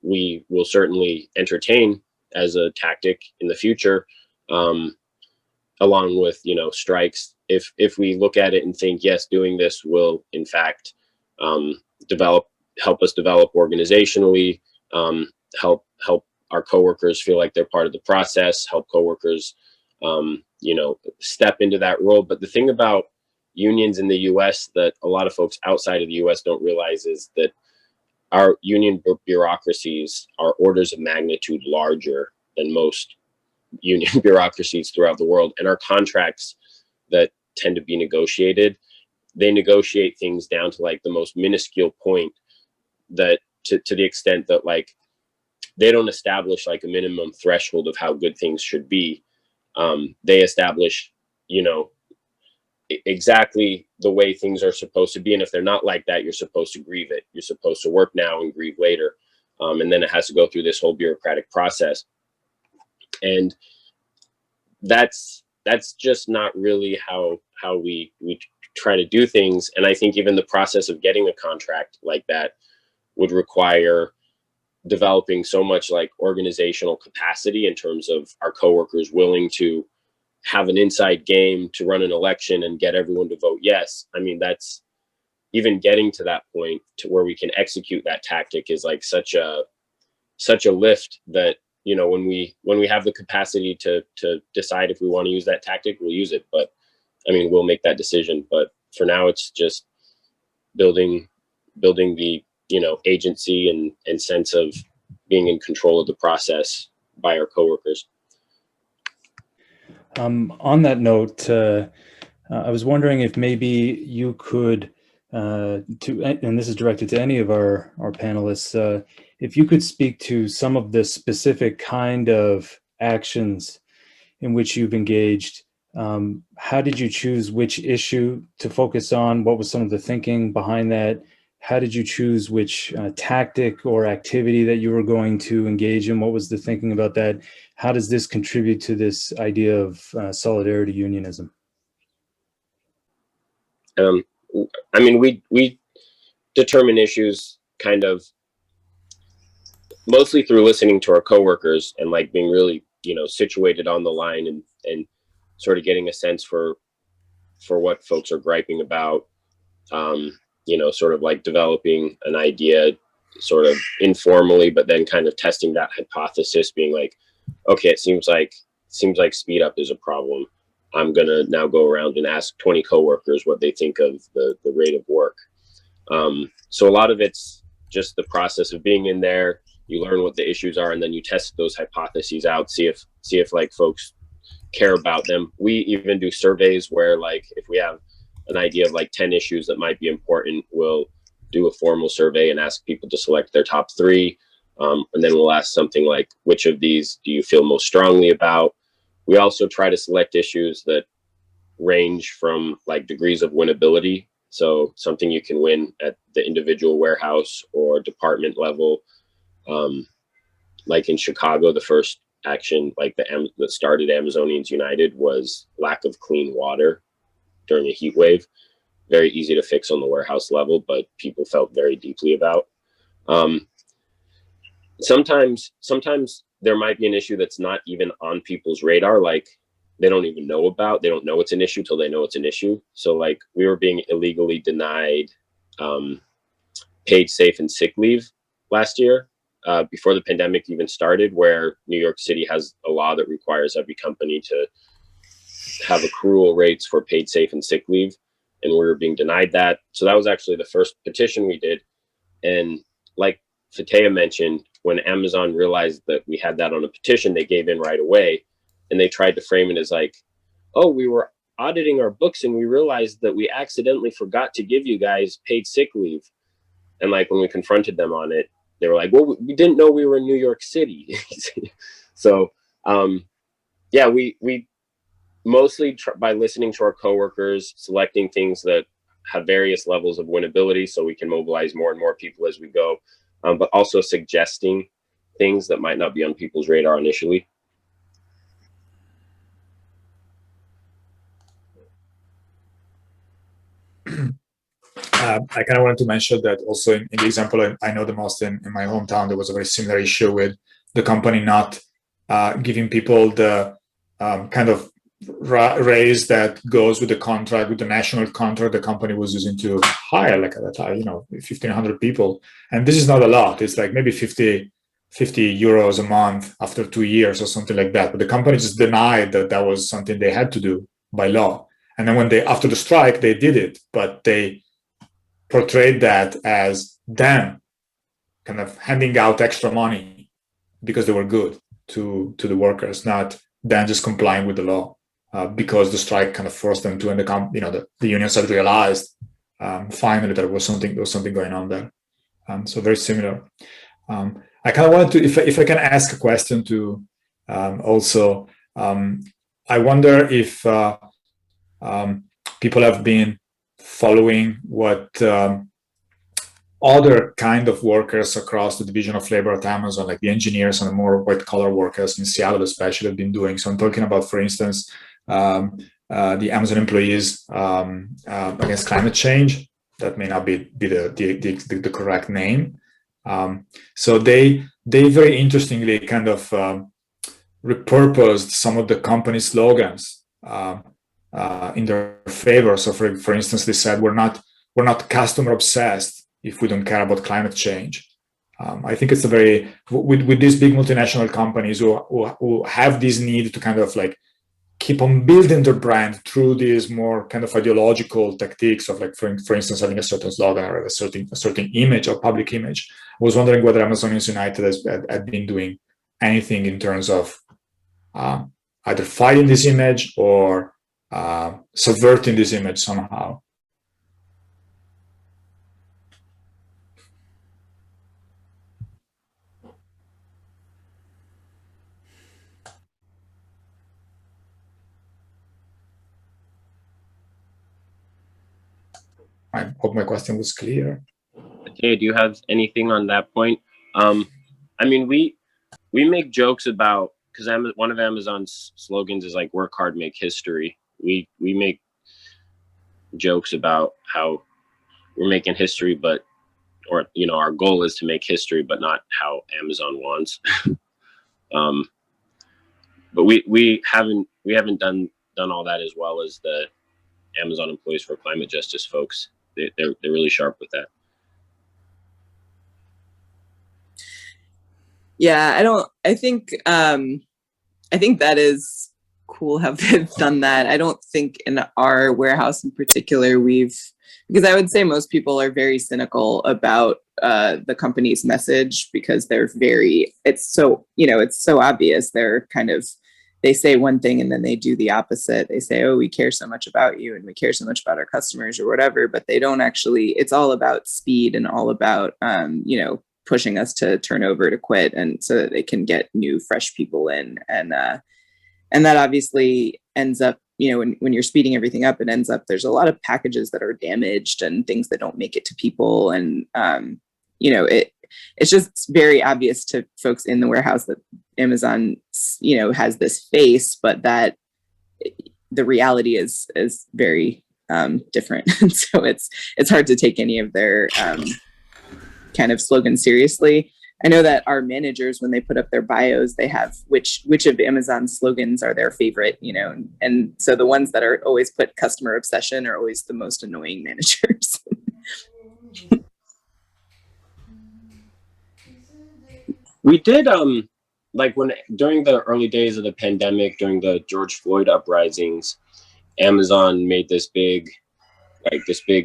we will certainly entertain as a tactic in the future, along with, you know, strikes. If we look at it and think, yes, doing this will in fact help us develop organizationally, help our coworkers feel like they're part of the process, help coworkers, you know, step into that role. But the thing about unions in the US that a lot of folks outside of the US don't realize is that our union bureaucracies are orders of magnitude larger than most union bureaucracies throughout the world. And our contracts that tend to be negotiated, they negotiate things down to like the most minuscule point, that to the extent that like they don't establish like a minimum threshold of how good things should be. They establish, you know, exactly the way things are supposed to be. And if they're not like that, you're supposed to grieve it. You're supposed to work now and grieve later. And then it has to go through this whole bureaucratic process. And that's just not really how we try to do things. And I think even the process of getting a contract like that would require developing so much like organizational capacity in terms of our coworkers willing to have an inside game to run an election and get everyone to vote yes. I mean, that's even getting to that point to where we can execute that tactic is like such a lift that, you know, when we have the capacity to decide if we want to use that tactic, we'll use it. But I mean, we'll make that decision. But for now, it's just building the, you know, agency and sense of being in control of the process by our coworkers. On that note, I was wondering if maybe you could, and this is directed to any of our panelists, if you could speak to some of the specific kind of actions in which you've engaged. How did you choose which issue to focus on? What was some of the thinking behind that? How did you choose which tactic or activity that you were going to engage in? What was the thinking about that? How does this contribute to this idea of solidarity unionism? I mean, we determine issues kind of mostly through listening to our coworkers and like being really, you know, situated on the line and sort of getting a sense for what folks are griping about, you know, sort of like developing an idea sort of informally, but then kind of testing that hypothesis, being like, okay, it seems like speed up is a problem. I'm gonna now go around and ask 20 coworkers what they think of the rate of work. So a lot of it's just the process of being in there. You learn what the issues are, and then you test those hypotheses out, see if like folks care about them. We even do surveys where, like, if we have an idea of like 10 issues that might be important, we'll do a formal survey and ask people to select their top 3. And then we'll ask something like, which of these do you feel most strongly about? We also try to select issues that range from like degrees of winnability. So something you can win at the individual warehouse or department level. Like in Chicago, the first action like that started Amazonians United was lack of clean water during a heat wave. Very easy to fix on the warehouse level, but people felt very deeply about. Sometimes there might be an issue that's not even on people's radar, like they don't know it's an issue till they know it's an issue. So like we were being illegally denied paid safe and sick leave last year, before the pandemic even started, where New York City has a law that requires every company to have accrual rates for paid safe and sick leave. And we were being denied that. So that was actually the first petition we did. And like Fathia mentioned, when Amazon realized that we had that on a petition, they gave in right away. And they tried to frame it as like, oh, we were auditing our books and we realized that we accidentally forgot to give you guys paid sick leave. And like when we confronted them on it, they were like, well, we didn't know we were in New York City. So yeah, we mostly by listening to our coworkers, selecting things that have various levels of winnability so we can mobilize more and more people as we go, but also suggesting things that might not be on people's radar initially. I kind of wanted to mention that also in the example I know the most in my hometown, there was a very similar issue with the company not giving people the kind of raise that goes with the contract, with the national contract the company was using to hire, like at the time, 1,500 people. And this is not a lot. It's like maybe 50 euros a month after 2 years or something like that. But the company just denied that that was something they had to do by law. And then when after the strike, they did it, but they portrayed that as them kind of handing out extra money because they were good to the workers, not them just complying with the law, because the strike kind of forced them to, and the unions had realized finally that there was something going on there. So very similar. I kind of wanted to, if I can ask a question to also, I wonder if people have been following what other kind of workers across the division of labor at Amazon, like the engineers and the more white-collar workers in Seattle especially, have been doing. So I'm talking about, for instance, the Amazon employees against climate change. That may not be the correct name. So they very interestingly kind of repurposed some of the company slogans in their favor. So for instance, they said, we're not customer obsessed if we don't care about climate change. I think it's a very, with these big multinational companies who have this need to kind of like keep on building their brand through these more kind of ideological tactics of, like, for instance, having a certain slogan or a certain image or public image. I was wondering whether Amazonians United had been doing anything in terms of either fighting this image or subverting this image somehow. I hope my question was clear. Okay, do you have anything on that point? I mean, we make jokes about, because one of Amazon's slogans is like "work hard, make history." We make jokes about how we're making history, but or our goal is to make history, but not how Amazon wants. But we haven't done all that as well as the Amazon Employees for Climate Justice folks. They're really sharp with that. Yeah, I think that is cool how they've done that. I don't think in our warehouse in particular because I would say most people are very cynical about the company's message, because it's so obvious. They say one thing and then they do the opposite. They say, oh, we care so much about you and we care so much about our customers or whatever, but they don't actually, it's all about speed and all about, pushing us to turn over, to quit, and so that they can get new, fresh people in. And that obviously ends up, when you're speeding everything up, it ends up, there's a lot of packages that are damaged and things that don't make it to people. And, it's just very obvious to folks in the warehouse that Amazon, has this face, but that the reality is very different. And so it's hard to take any of their kind of slogans seriously. I know that our managers, when they put up their bios, they have which of Amazon's slogans are their favorite, and so the ones that are always put customer obsession are always the most annoying managers. We did during the early days of the pandemic, during the George Floyd uprisings, Amazon made this big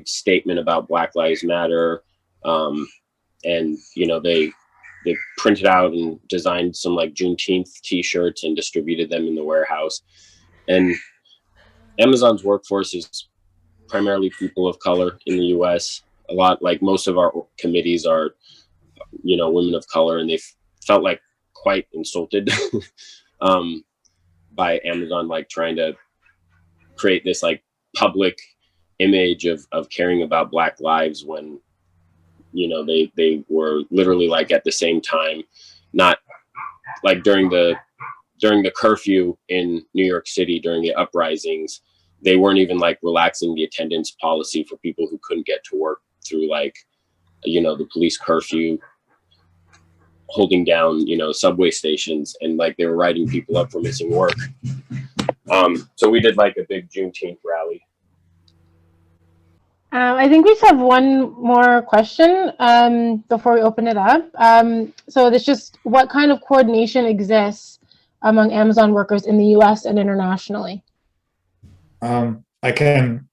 statement about Black Lives Matter, and they printed out and designed some Juneteenth t-shirts and distributed them in the warehouse. And Amazon's workforce is primarily people of color in the US. A lot, most of our committees are, women of color, and they felt quite insulted by Amazon, trying to create this public image of caring about Black lives when they were literally at the same time, not during the curfew in New York City during the uprisings, they weren't even relaxing the attendance policy for people who couldn't get to work through the police curfew, holding down subway stations, and they were writing people up for missing work. So we did a big Juneteenth rally. I think we just have one more question before we open it up. So it's just, what kind of coordination exists among Amazon workers in the US and internationally? I can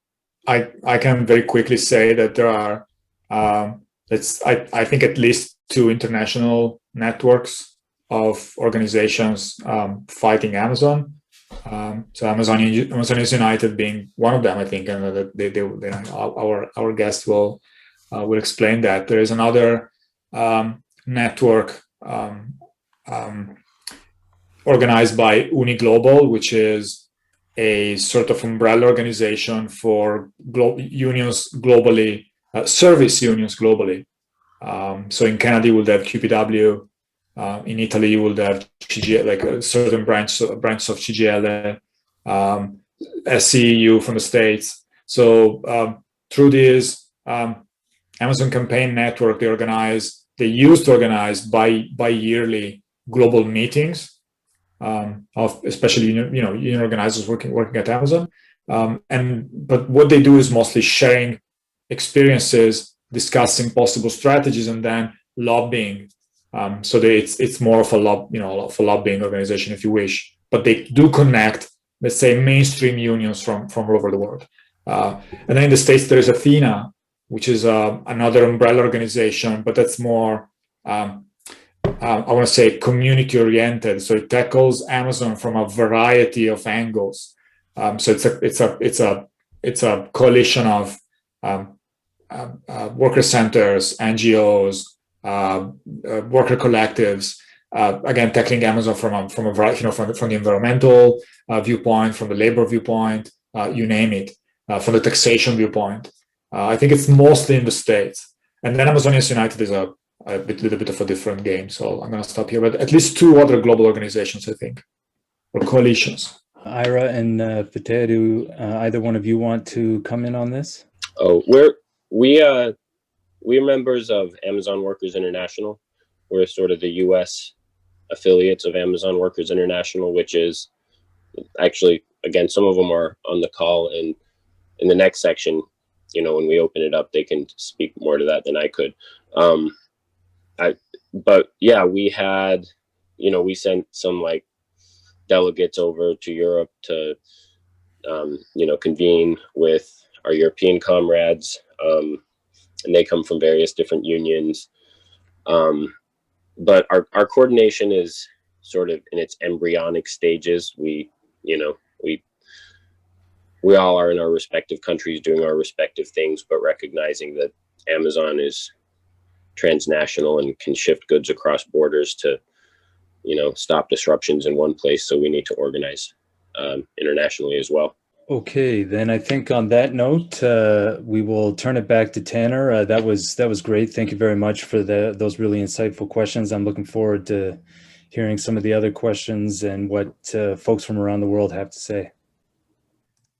very quickly say that there are, I think at least 2 international networks of organizations fighting Amazon. So Amazon is United being one of them, I think, and our guest will explain that. There is another network organized by UniGlobal, which is a sort of umbrella organization for unions globally, service unions globally. So in Canada, you would have QPW. In Italy, you would have CGL, a certain branch of CGL, SCEU from the States. So through this Amazon Campaign Network, they used to organize bi-yearly global meetings of especially union organizers working at Amazon. But what they do is mostly sharing experiences, discussing possible strategies, and then lobbying. So it's more of a lobbying organization, if you wish. But they do connect, let's say, mainstream unions from all over the world. And then in the States, there is Athena, which is another umbrella organization, but that's more, I want to say, community-oriented. So it tackles Amazon from a variety of angles. So it's a coalition of worker centers, NGOs, worker collectives, again tackling Amazon from a variety, from the environmental viewpoint, from the labor viewpoint, you name it, from the taxation viewpoint. I think it's mostly in the States, and then Amazonians United is a little bit of a different game. So I'm going to stop here, but at least 2 other global organizations, I think, or coalitions. Ira and Fathia, do either one of you want to come in on this? Oh, we're members of Amazon Workers International. We're sort of the U.S. affiliates of Amazon Workers International, which is actually, again, some of them are on the call, and in the next section, you know, when we open it up, they can speak more to that than I could. But yeah, we had, you know, we sent some like delegates over to Europe to, you know, convene with our European comrades, and they come from various different unions. But our coordination is sort of in its embryonic stages. We, you know, we all are in our respective countries doing our respective things, but recognizing that Amazon is transnational and can shift goods across borders to, you know, stop disruptions in one place. So we need to organize internationally as well. Okay, then I think on that note, we will turn it back to Tanner. That was great. Thank you very much for those really insightful questions. I'm looking forward to hearing some of the other questions and what folks from around the world have to say.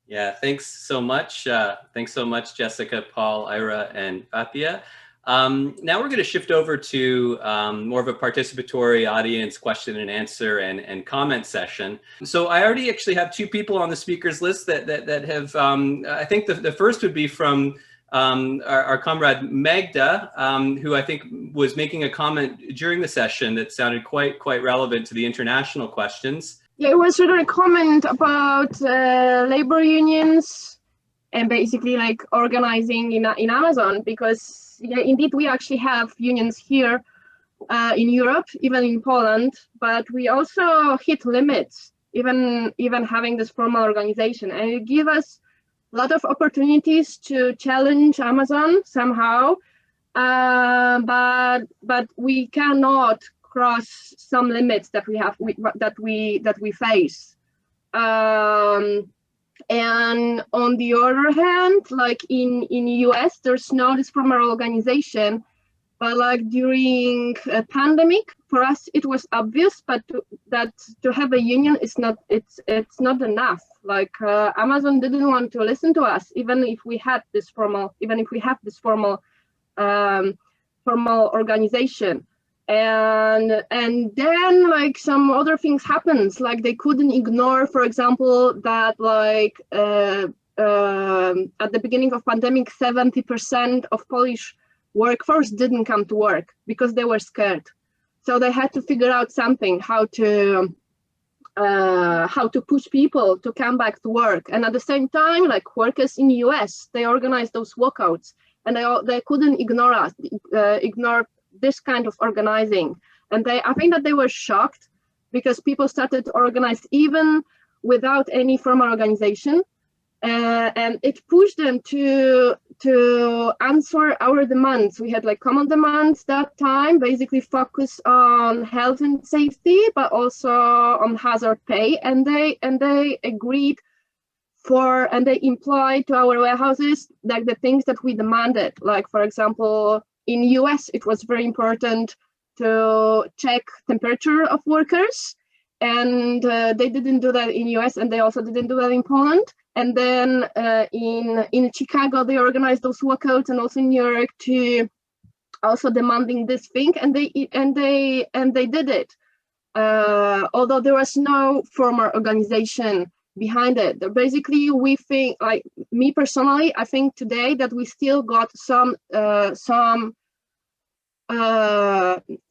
Yeah, thanks so much. Thanks so much, Jessica, Paul, Ira, and Fathia. Now we're going to shift over to more of a participatory audience question and answer and comment session. So I already actually have two people on the speakers list that have, I think the first would be from our comrade Magda, who I think was making a comment during the session that sounded quite relevant to the international questions. Yeah, it was really a comment about labor unions and basically like organizing in Amazon, because yeah, indeed we actually have unions here in Europe, even in Poland, but we also hit limits, even having this formal organization, and it gives us a lot of opportunities to challenge Amazon somehow, but we cannot cross some limits that we have that we face. And on the other hand, like in US, there's no this formal organization, but like during a pandemic, for us it was obvious, but to have a union is not not enough. Like Amazon didn't want to listen to us, even if we have this formal organization. And then like some other things happens, like they couldn't ignore, for example, that like at the beginning of pandemic, 70% of Polish workforce didn't come to work because they were scared. So they had to figure out something, how to push people to come back to work. And at the same time, like workers in the US, they organized those walkouts, and they couldn't ignore this kind of organizing. And I think that they were shocked because people started to organize even without any formal organization, and it pushed them to answer our demands. We had like common demands that time, basically focus on health and safety, but also on hazard pay, and they agreed and they implied to our warehouses like the things that we demanded. Like, for example, in US, it was very important to check temperature of workers, and they didn't do that in US, and they also didn't do that in Poland. And then in Chicago, they organized those walkouts, and also in New York, to also demanding this thing, and they did it. Although there was no formal organization behind it. Basically, we think, like me personally, I think today that we still got some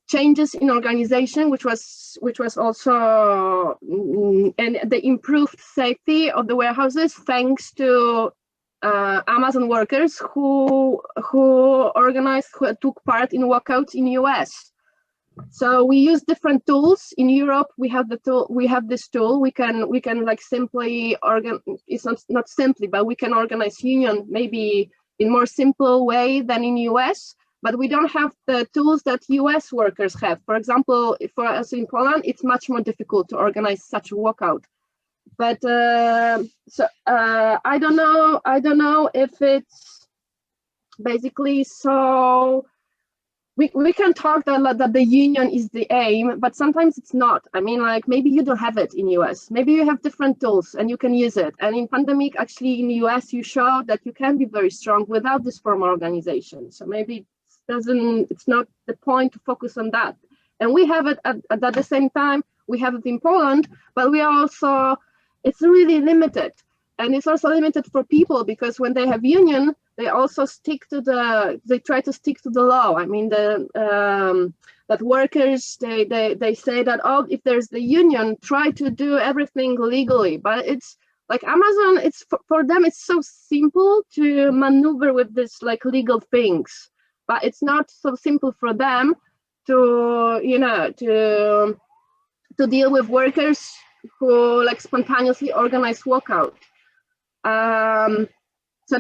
changes in organization, which was also and the improved safety of the warehouses thanks to Amazon workers who took part in walkouts in US. So we use different tools. In Europe, we have this tool. We can like simply it's not simply, but we can organize union maybe in more simple way than in US. But we don't have the tools that US workers have. For example, for us in Poland, it's much more difficult to organize such a walkout. But I don't know if it's basically so. We can talk that the union is the aim, but sometimes it's not. I mean, like maybe you don't have it in US. Maybe you have different tools and you can use it. And in pandemic, actually in the US, you show that you can be very strong without this formal organization. So maybe it's not the point to focus on that. And we have it at the same time, we have it in Poland, but we are also, it's really limited. And it's also limited for people because when they have union, they also they try to stick to the law. I mean, that workers, they say that, oh, if there's the union, try to do everything legally. But it's like Amazon, it's for them, it's so simple to maneuver with this like legal things, but it's not so simple for them to, to deal with workers who like spontaneously organize walkout. So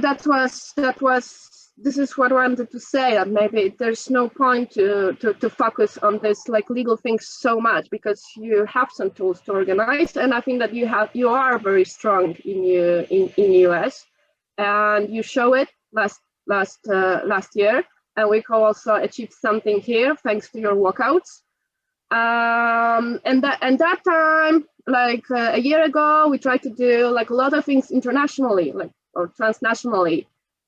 this is what I wanted to say, that maybe there's no point to focus on this like legal things so much, because you have some tools to organize, and I think that you are very strong in US, and you show it last year, and we can also achieve something here thanks to your walkouts. And that time, like a year ago, we tried to do like a lot of things internationally, like or transnationally,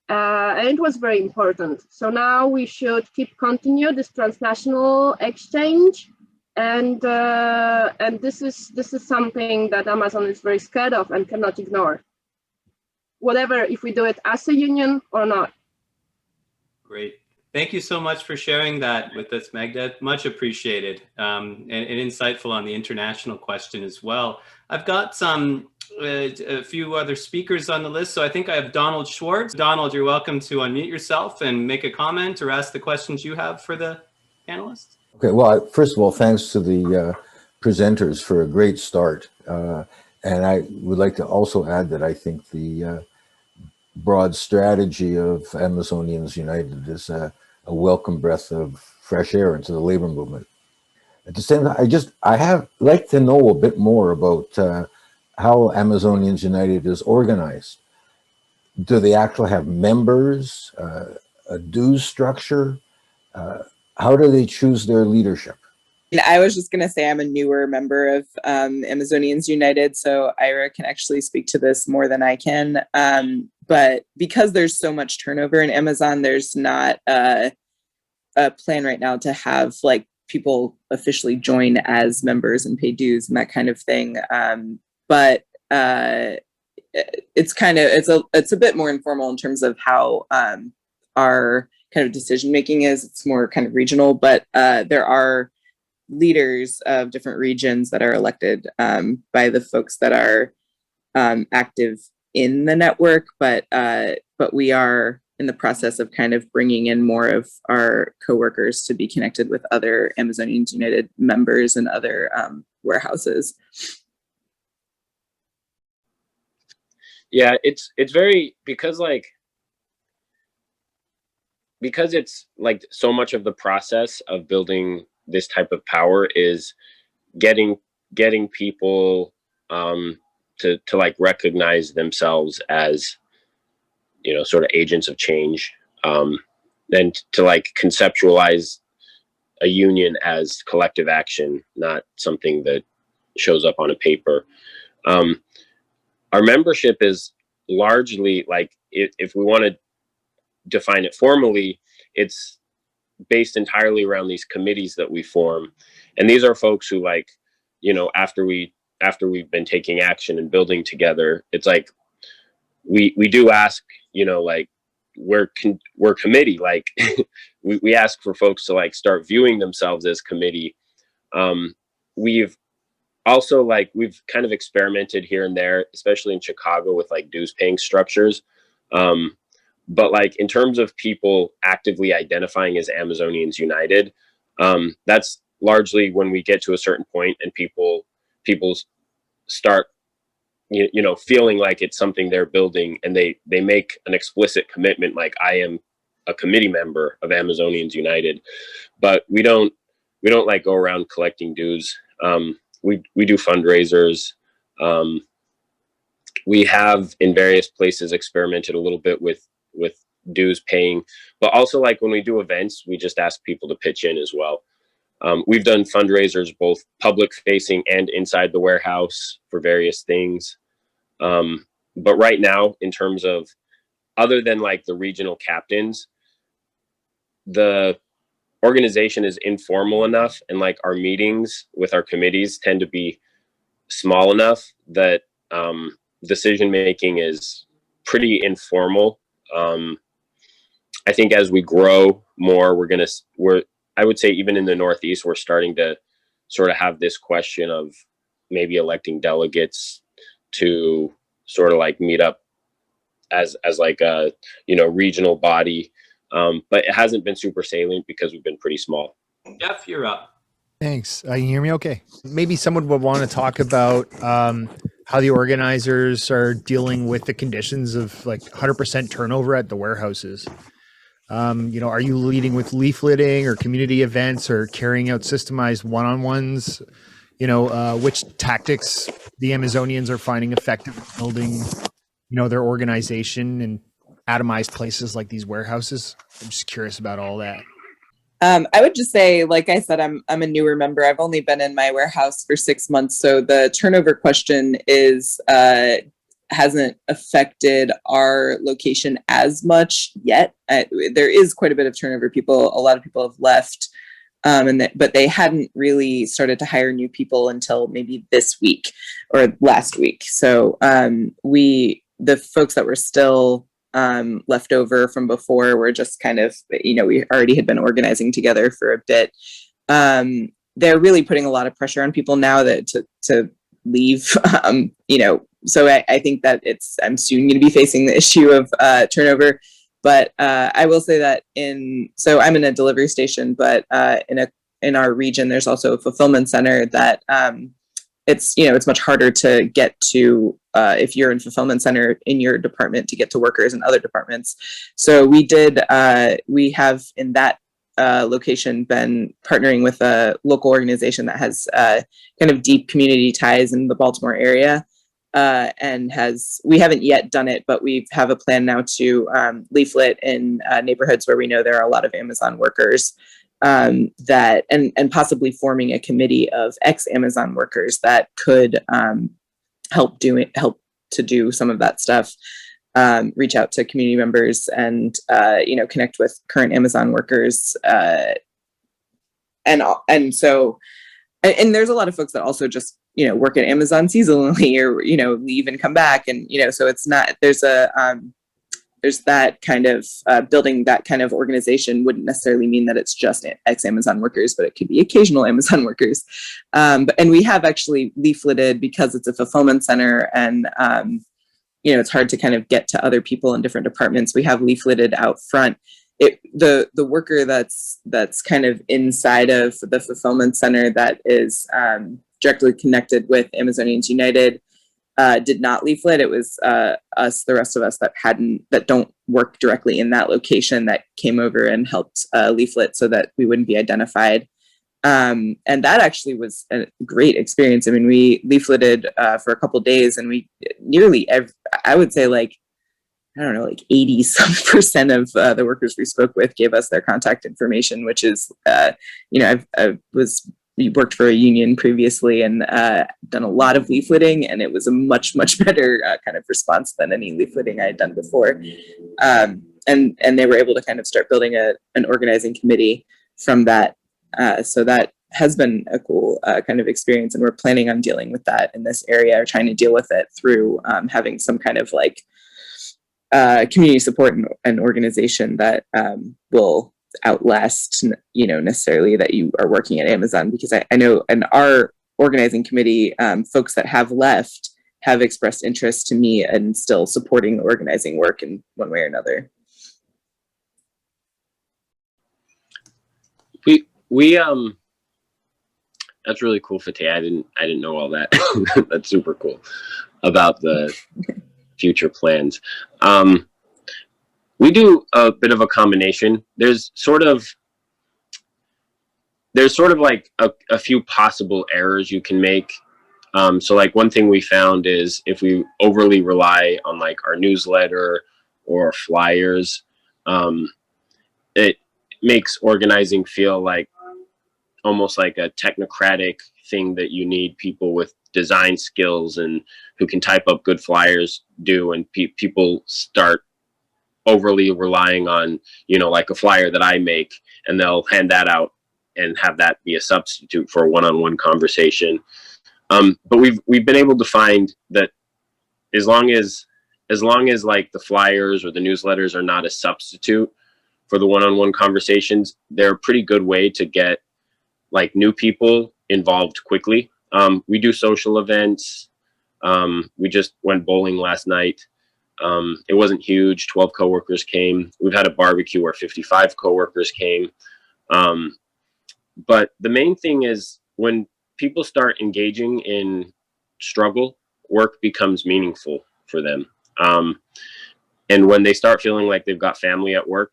and it was very important. So now we should continue this transnational exchange, and this is something that Amazon is very scared of and cannot ignore, whatever if we do it as a union or not. Great. Thank you so much for sharing that with us, Magda. Much appreciated, and insightful on the international question as well. I've got a few other speakers on the list. So I think I have Donald Schwartz. Donald, you're welcome to unmute yourself and make a comment or ask the questions you have for the panelists. Okay, well, first of all, thanks to the presenters for a great start. And I would like to also add that I think the broad strategy of Amazonians United is a welcome breath of fresh air into the labor movement. At the same time, I like to know a bit more about how Amazonians United is organized. Do they actually have members, a dues structure? How do they choose their leadership? I was just going to say I'm a newer member of Amazonians United, so Ira can actually speak to this more than I can. But because there's so much turnover in Amazon, there's not a plan right now to have like people officially join as members and pay dues and that kind of thing. But it's a bit more informal in terms of how our kind of decision making is. It's more kind of regional, but there are leaders of different regions that are elected by the folks that are active in the network, but we are in the process of kind of bringing in more of our coworkers to be connected with other Amazonians United members and other warehouses. Yeah, it's very, because it's like so much of the process of building this type of power is getting people to like recognize themselves as, sort of agents of change, and to like conceptualize a union as collective action, not something that shows up on a paper. Our membership is largely like, if we want to define it formally, it's based entirely around these committees that we form. And these are folks who after we've been taking action and building together, it's like, we do ask, we're committee, like we ask for folks to like start viewing themselves as committee. We've also we've kind of experimented here and there, especially in Chicago, with like dues paying structures. But like in terms of people actively identifying as Amazonians United, that's largely when we get to a certain point and people start, feeling like it's something they're building, and they make an explicit commitment, like, I am a committee member of Amazonians United. But we don't like go around collecting dues. We do fundraisers. We have in various places experimented a little bit with dues paying, but also like when we do events, we just ask people to pitch in as well. We've done fundraisers, both public facing and inside the warehouse, for various things. But right now, in terms of, other than like the regional captains, the organization is informal enough, and like our meetings with our committees tend to be small enough that decision making is pretty informal. I think as we grow more, I would say even in the Northeast, we're starting to sort of have this question of maybe electing delegates to sort of like meet up as like a, regional body. But it hasn't been super salient because we've been pretty small. Jeff, you're up. Thanks. You hear me okay? Maybe someone would want to talk about how the organizers are dealing with the conditions of like 100% turnover at the warehouses. Are you leading with leafleting or community events or carrying out systemized one-on-ones? Which tactics the Amazonians are finding effective in building, their organization in atomized places like these warehouses? I'm just curious about all that. I would just say, like I said, I'm a newer member. I've only been in my warehouse for 6 months, so the turnover question hasn't affected our location as much yet. There is quite a bit of turnover. A lot of people have left, but they hadn't really started to hire new people until maybe this week or last week. So the folks that were still left over from before were just kind of, we already had been organizing together for a bit. They're really putting a lot of pressure on people now that to leave, so I think that I'm soon going to be facing the issue of turnover. But I will say that so I'm in a delivery station, but in our region, there's also a fulfillment center that it's much harder to get to if you're in fulfillment center in your department to get to workers in other departments. So we have in that location been partnering with a local organization that has kind of deep community ties in the Baltimore area. We haven't yet done it, but we have a plan now to leaflet in neighborhoods where we know there are a lot of Amazon workers, and possibly forming a committee of ex-Amazon workers that could help to do some of that stuff, reach out to community members and connect with current Amazon workers, and there's a lot of folks that also just work at Amazon seasonally or leave and come back, and so it's not there's that kind of building that kind of organization wouldn't necessarily mean that it's just ex-Amazon workers, but it could be occasional Amazon workers. And we have actually leafleted because it's a fulfillment center and it's hard to kind of get to other people in different departments. We have leafleted out front. The worker that's kind of inside of the fulfillment center that is directly connected with Amazonians United did not leaflet. It was us, the rest of us that don't work directly in that location that came over and helped leaflet so that we wouldn't be identified. And that actually was a great experience. I mean, we leafleted for a couple of days, and we I would say like 80% of the workers we spoke with gave us their contact information, which is, we worked for a union previously and done a lot of leafleting, and it was a much, much better kind of response than any leafleting I had done before. And they were able to kind of start building an organizing committee from that. So that has been a cool kind of experience, and we're planning on dealing with that in this area, or trying to deal with it through having some kind of like community support and organization that will outlast necessarily that you are working at Amazon, because I know in our organizing committee, folks that have left have expressed interest to me and still supporting the organizing work in one way or another. We that's really cool, Fathia. I didn't know all that. That's super cool about the future plans. We do a bit of a combination. There's sort of like a few possible errors you can make. So like one thing we found is if we overly rely on like our newsletter or flyers, it makes organizing feel like almost like a technocratic thing that you need people with design skills and who can type up good flyers do, and people start overly relying on, like a flyer that I make, and they'll hand that out and have that be a substitute for a one-on-one conversation. But we've been able to find that as long as like the flyers or the newsletters are not a substitute for the one-on-one conversations, they're a pretty good way to get like new people involved quickly. We do social events. We just went bowling last night. It wasn't huge. 12 coworkers came. We've had a barbecue where 55 coworkers came. But the main thing is when people start engaging in struggle, work becomes meaningful for them. And when they start feeling like they've got family at work,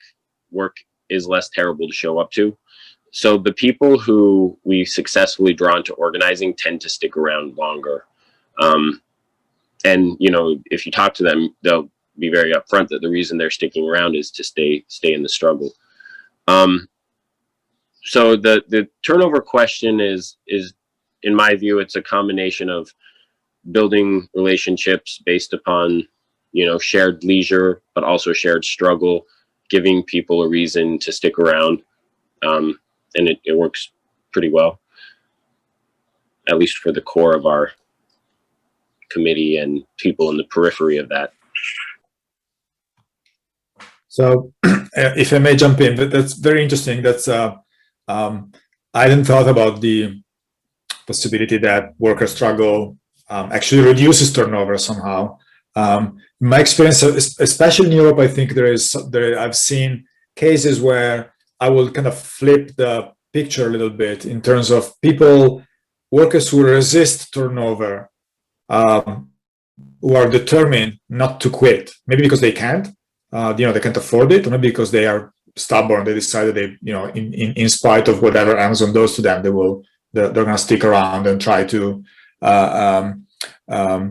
work is less terrible to show up to. So the people who we successfully draw into organizing tend to stick around longer. And, if you talk to them, they'll be very upfront that the reason they're sticking around is to stay in the struggle. So the turnover question is, in my view, it's a combination of building relationships based upon, shared leisure, but also shared struggle, giving people a reason to stick around. And it works pretty well, at least for the core of our committee and people in the periphery of that. So if I may jump in, that's very interesting. That's I hadn't thought about the possibility that worker struggle actually reduces turnover somehow. My experience, especially in Europe, I think I've seen cases where I will kind of flip the picture a little bit in terms of workers who resist turnover, who are determined not to quit, maybe because they can't, they can't afford it, or maybe because they are stubborn. They decided in spite of whatever Amazon does to them, they're going to stick around and try to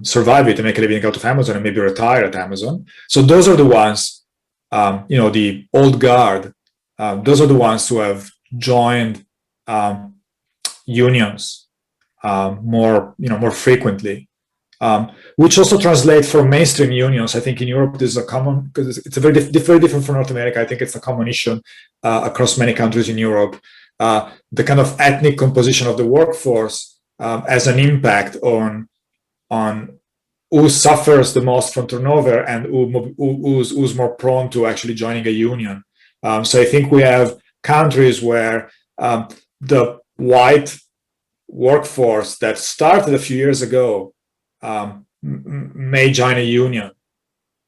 survive it and make a living out of Amazon and maybe retire at Amazon. So those are the ones, the old guard. Those are the ones who have joined unions more frequently, which also translates for mainstream unions. I think in Europe there's a common, because it's a very different from North America. I think it's a common issue across many countries in Europe. The kind of ethnic composition of the workforce has an impact on who suffers the most from turnover and who's more prone to actually joining a union. So I think we have countries where the white workforce that started a few years ago may join a union,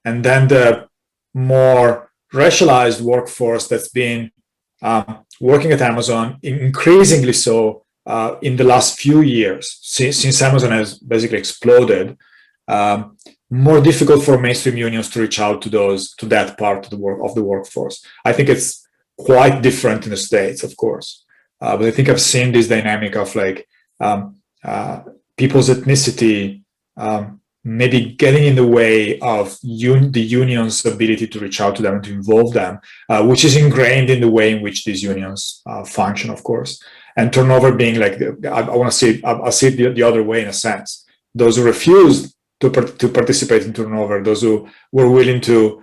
and then the more racialized workforce that's been working at Amazon, increasingly so in the last few years, since Amazon has basically exploded, more difficult for mainstream unions to reach out to that part of the workforce. I think it's quite different in the States, of course, but I think I've seen this dynamic of like people's ethnicity maybe getting in the way of the union's ability to reach out to them and to involve them, which is ingrained in the way in which these unions function, of course. And turnover being like, I'll see it the other way in a sense. Those who refused to participate in turnover, those who were willing to,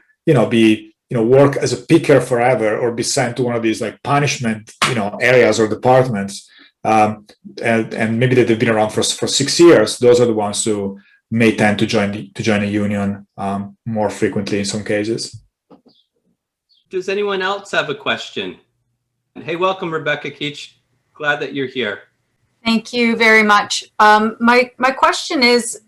work as a picker forever or be sent to one of these like punishment, areas or departments, and maybe they've been around for 6 years. Those are the ones who may tend to join a union more frequently in some cases. Does anyone else have a question? Hey, welcome, Rebecca Keach. Glad that you're here. Thank you very much. My question is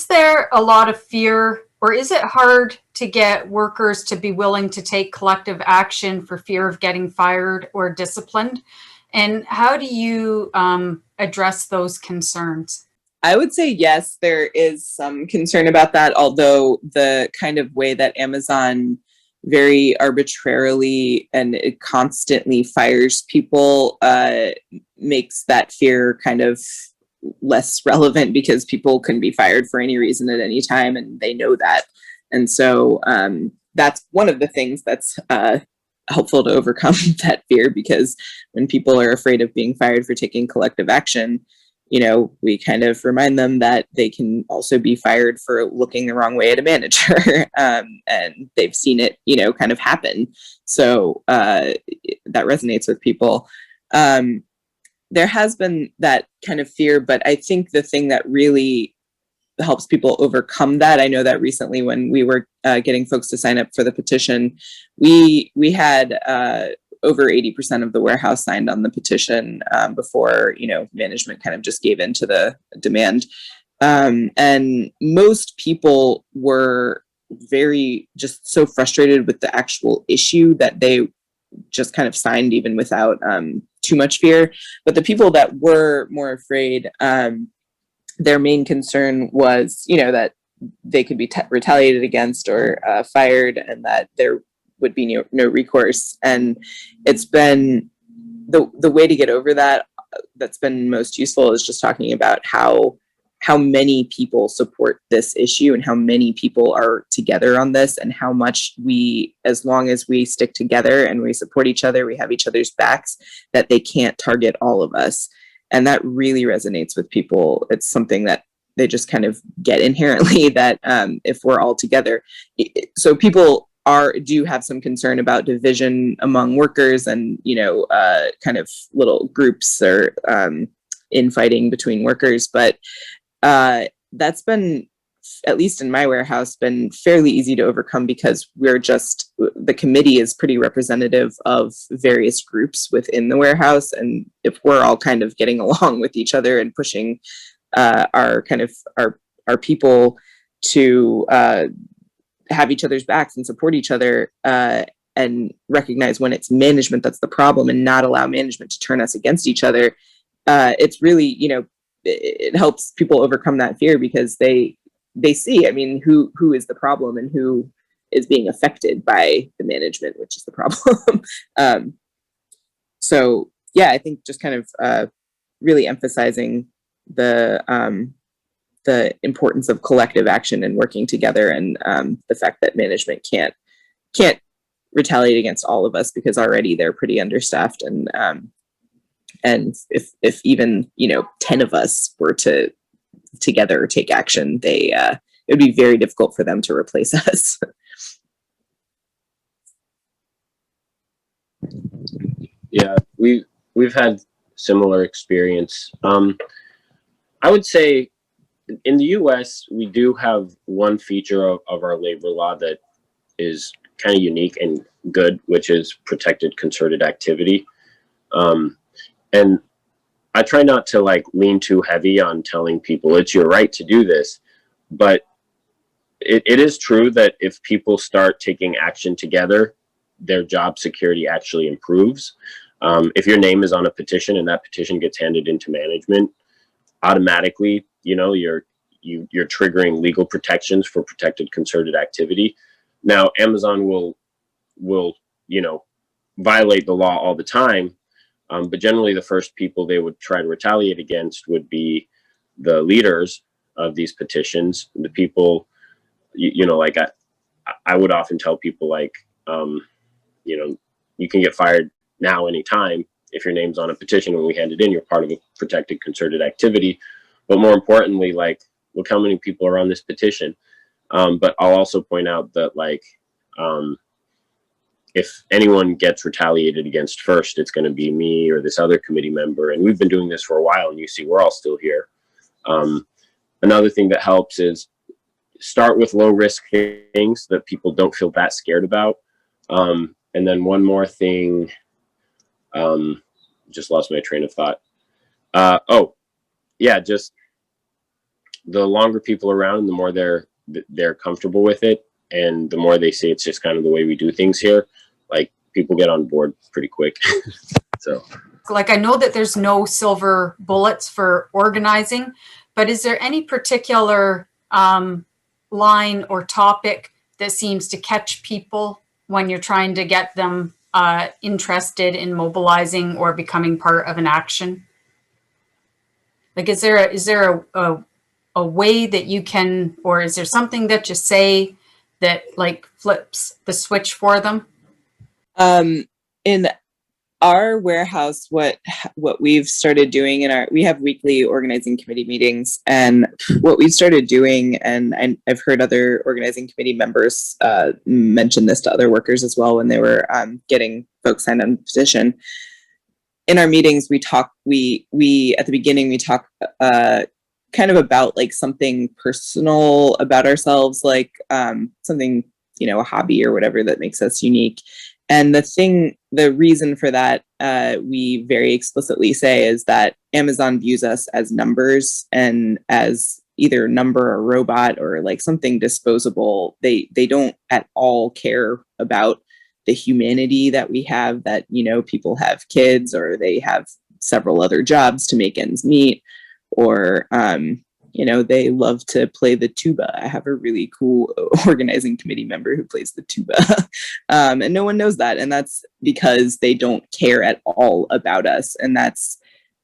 there a lot of fear, or is it hard to get workers to be willing to take collective action for fear of getting fired or disciplined? And how do you address those concerns? I would say yes, there is some concern about that, although the kind of way that Amazon very arbitrarily and it constantly fires people makes that fear kind of less relevant, because people can be fired for any reason at any time, and they know that. And so that's one of the things that's helpful to overcome that fear, because when people are afraid of being fired for taking collective action, we kind of remind them that they can also be fired for looking the wrong way at a manager. And they've seen it, kind of happen. So that resonates with people. There has been that kind of fear, but I think the thing that really helps people overcome that, I know that recently when we were getting folks to sign up for the petition, we had over 80% of the warehouse signed on the petition before, management kind of just gave in to the demand. And most people were very just so frustrated with the actual issue that they just kind of signed even without too much fear. But the people that were more afraid, their main concern was, that they could be retaliated against or fired, and that there would be no recourse. And it's been the way to get over that that's been most useful is just talking about how many people support this issue and how many people are together on this, and how much we, as long as we stick together and we support each other, we have each other's backs, that they can't target all of us. And that really resonates with people. It's something that they just kind of get inherently, that if we're all together. So people do have some concern about division among workers and, kind of little groups or infighting between workers. But that's been, at least in my warehouse, been fairly easy to overcome, because the committee is pretty representative of various groups within the warehouse. And if we're all kind of getting along with each other and pushing our people to have each other's backs and support each other, and recognize when it's management that's the problem and not allow management to turn us against each other, it's really, it helps people overcome that fear, because they see, who is the problem and who is being affected by the management, which is the problem. So yeah, I think just kind of really emphasizing the importance of collective action and working together, and the fact that management can't retaliate against all of us, because already they're pretty understaffed, and if even 10 of us were to together take action, it would be very difficult for them to replace us. Yeah, we've had similar experience. I would say in the US, we do have one feature of our labor law that is kind of unique and good, which is protected concerted activity. And I try not to lean too heavy on telling people it's your right to do this, but it is true that if people start taking action together, their job security actually improves. If your name is on a petition and that petition gets handed into management, automatically, you're triggering legal protections for protected concerted activity. Now, Amazon will violate the law all the time, but generally the first people they would try to retaliate against would be the leaders of these petitions, the people, I would often tell people you can get fired now anytime if your name's on a petition. When we hand it in, you're part of a protected concerted activity. But more importantly, look how many people are on this petition. But I'll also point out that if anyone gets retaliated against first, it's going to be me or this other committee member. And we've been doing this for a while, and you see we're all still here. Another thing that helps is start with low risk things that people don't feel that scared about. And then one more thing, just lost my train of thought. Just the longer people are around, the more they're comfortable with it, and the more they say it's just kind of the way we do things here, people get on board pretty quick. So I know that there's no silver bullets for organizing, but is there any particular line or topic that seems to catch people when you're trying to get them interested in mobilizing or becoming part of an action? Is there a way that you can, or is there something that you say that flips the switch for them? In our warehouse, what we've started doing we have weekly organizing committee meetings, and what we've started doing, and I've heard other organizing committee members mention this to other workers as well when they were getting folks signed on the petition. In our meetings, we talk at the beginning, we talk kind of about like something personal about ourselves, like something, a hobby or whatever that makes us unique. And the reason for that, we very explicitly say, is that Amazon views us as numbers, and as either number or robot or like something disposable. They don't at all care about the humanity that we have, that, people have kids or they have several other jobs to make ends meet, or, they love to play the tuba. I have a really cool organizing committee member who plays the tuba. And no one knows that. And that's because they don't care at all about us. And that's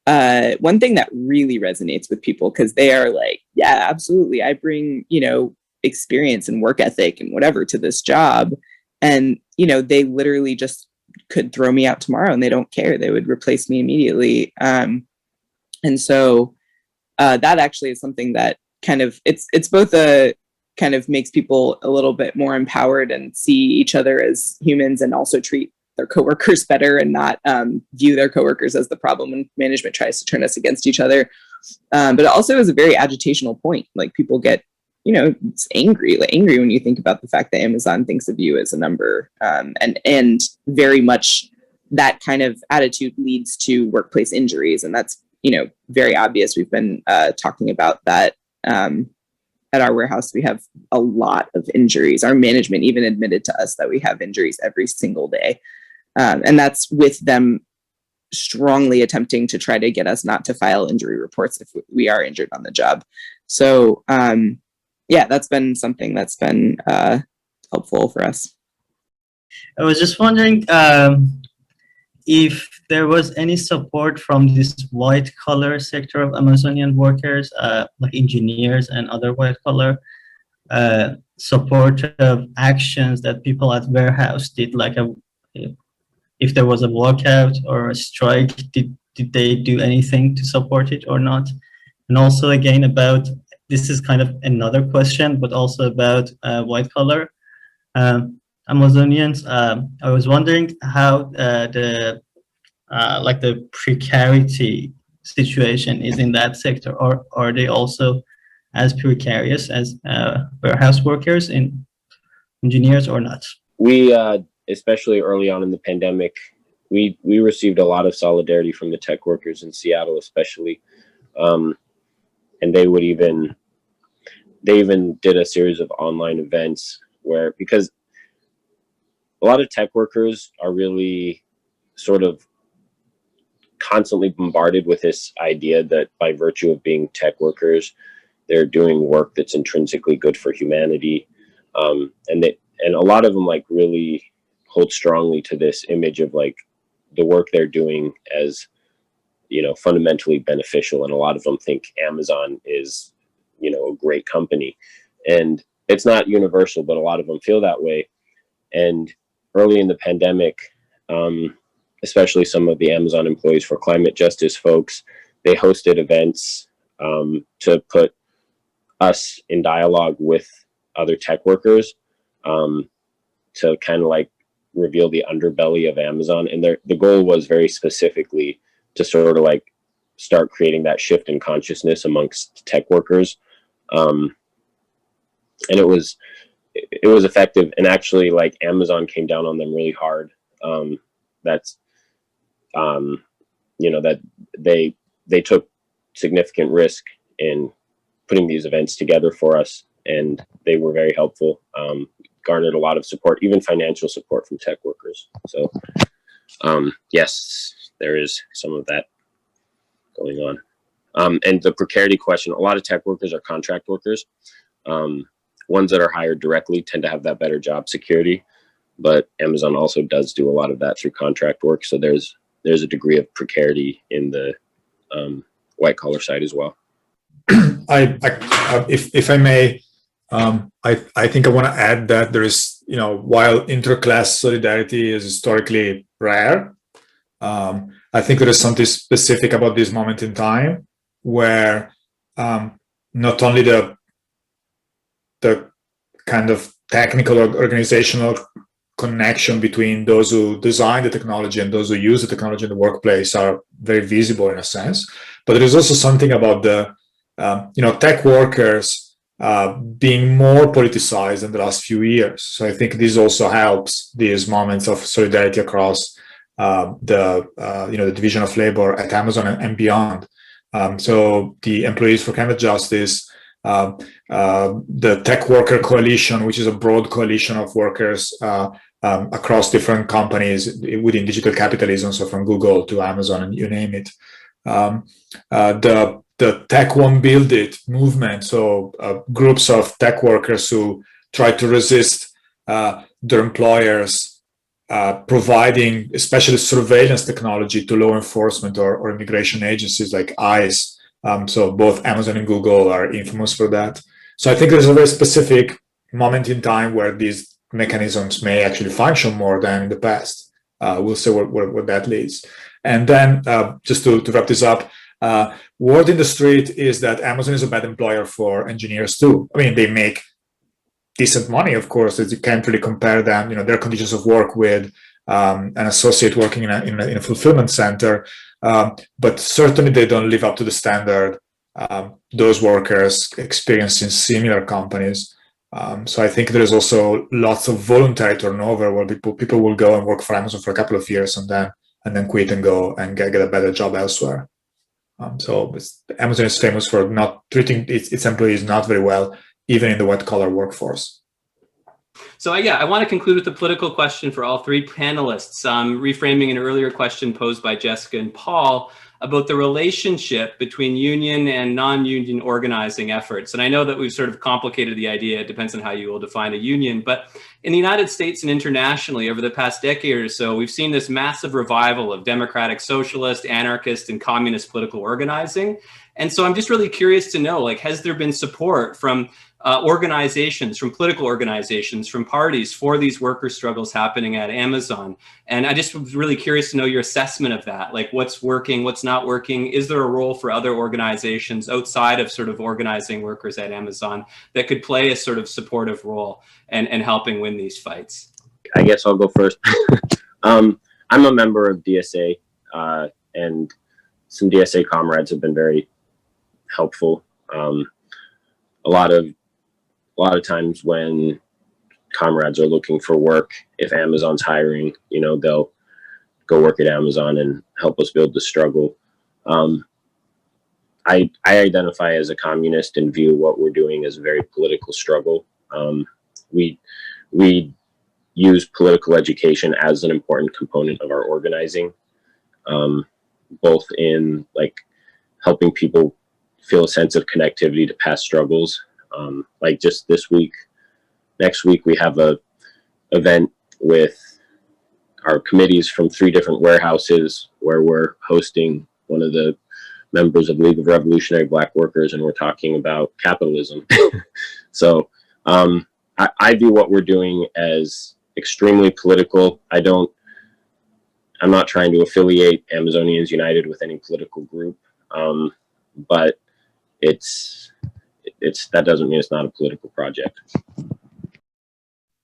one thing that really resonates with people, because they are like, yeah, absolutely. I bring, experience and work ethic and whatever to this job. And, they literally just could throw me out tomorrow and they don't care. They would replace me immediately. And so that actually is something that kind of, it's both a kind of makes people a little bit more empowered and see each other as humans, and also treat their coworkers better and not view their coworkers as the problem when management tries to turn us against each other. But it also is a very agitational point. Like, people get, it's angry when you think about the fact that Amazon thinks of you as a number, and very much that kind of attitude leads to workplace injuries. And that's, very obvious. We've been talking about that at our warehouse. We have a lot of injuries. Our management even admitted to us that we have injuries every single day. And that's with them strongly attempting to try to get us not to file injury reports if we are injured on the job. So, that's been something that's been helpful for us. I was just wondering if there was any support from this white collar sector of Amazonian workers, like engineers and other white collar, support of actions that people at warehouse did, like if there was a walkout or a strike, did they do anything to support it or not? And also, again, about, this is kind of another question, but also about white collar Amazonians. I was wondering how the precarity situation is in that sector, or are they also as precarious as warehouse workers and engineers, or not? We, especially early on in the pandemic, we received a lot of solidarity from the tech workers in Seattle, especially, and they even did a series of online events where, because a lot of tech workers are really sort of constantly bombarded with this idea that by virtue of being tech workers, they're doing work that's intrinsically good for humanity. And a lot of them like really hold strongly to this image of like the work they're doing as, fundamentally beneficial. And a lot of them think Amazon is, a great company, and it's not universal, but a lot of them feel that way. And early in the pandemic, especially some of the Amazon Employees for Climate Justice folks, they hosted events to put us in dialogue with other tech workers, to kind of like reveal the underbelly of Amazon. And the goal was very specifically to sort of like start creating that shift in consciousness amongst tech workers. And it was effective. And actually, like, Amazon came down on them really hard. That they took significant risk in putting these events together for us, and they were very helpful. Garnered a lot of support, even financial support from tech workers. So yes, there is some of that going on. And the precarity question, a lot of tech workers are contract workers. Ones that are hired directly tend to have that better job security, but Amazon also does do a lot of that through contract work. So there's a degree of precarity in the white collar side as well. If I may, I think I want to add that there is, while interclass solidarity is historically rare, I think there is something specific about this moment in time where not only the kind of technical or organizational connection between those who design the technology and those who use the technology in the workplace are very visible in a sense, but there is also something about the tech workers being more politicized in the last few years. So I think this also helps these moments of solidarity across the division of labor at Amazon and beyond. So the Employees for Climate Justice, the Tech Worker Coalition, which is a broad coalition of workers across different companies within digital capitalism, so from Google to Amazon and you name it. The Tech Won't Build It movement, so groups of tech workers who try to resist their employers providing especially surveillance technology to law enforcement or immigration agencies like ICE. So both Amazon and Google are infamous for that. So I think there's a very specific moment in time where these mechanisms may actually function more than in the past. We'll see where that leads. And then just to wrap this up, word in the street is that Amazon is a bad employer for engineers too. I mean, they make decent money, of course, as you can't really compare them, their conditions of work with an associate working in a fulfillment center. But certainly they don't live up to the standard those workers experience in similar companies. So I think there is also lots of voluntary turnover where people will go and work for Amazon for a couple of years and then quit and go and get a better job elsewhere. So Amazon is famous for not treating its employees not very well, even in the white-collar workforce. So I want to conclude with a political question for all three panelists, reframing an earlier question posed by Jessica and Paul about the relationship between union and non-union organizing efforts. And I know that we've sort of complicated the idea. It depends on how you will define a union. But in the United States and internationally, over the past decade or so, we've seen this massive revival of democratic, socialist, anarchist, and communist political organizing. And so I'm just really curious to know, has there been support from organizations, from political organizations, from parties for these worker struggles happening at Amazon? And I just was really curious to know your assessment of that, what's working, what's not working. Is there a role for other organizations outside of sort of organizing workers at Amazon that could play a sort of supportive role and helping win these fights? I guess I'll go first. I'm a member of DSA, and some DSA comrades have been very helpful. A lot of times when comrades are looking for work, if Amazon's hiring, they'll go work at Amazon and help us build the struggle. I identify as a communist and view what we're doing as a very political struggle. We use political education as an important component of our organizing, both in helping people feel a sense of connectivity to past struggles. Just next week we have a event with our committees from 3 different warehouses where we're hosting one of the members of League of Revolutionary Black Workers, and we're talking about capitalism. So I view what we're doing as extremely political. I'm not trying to affiliate Amazonians United with any political group, but that doesn't mean it's not a political project.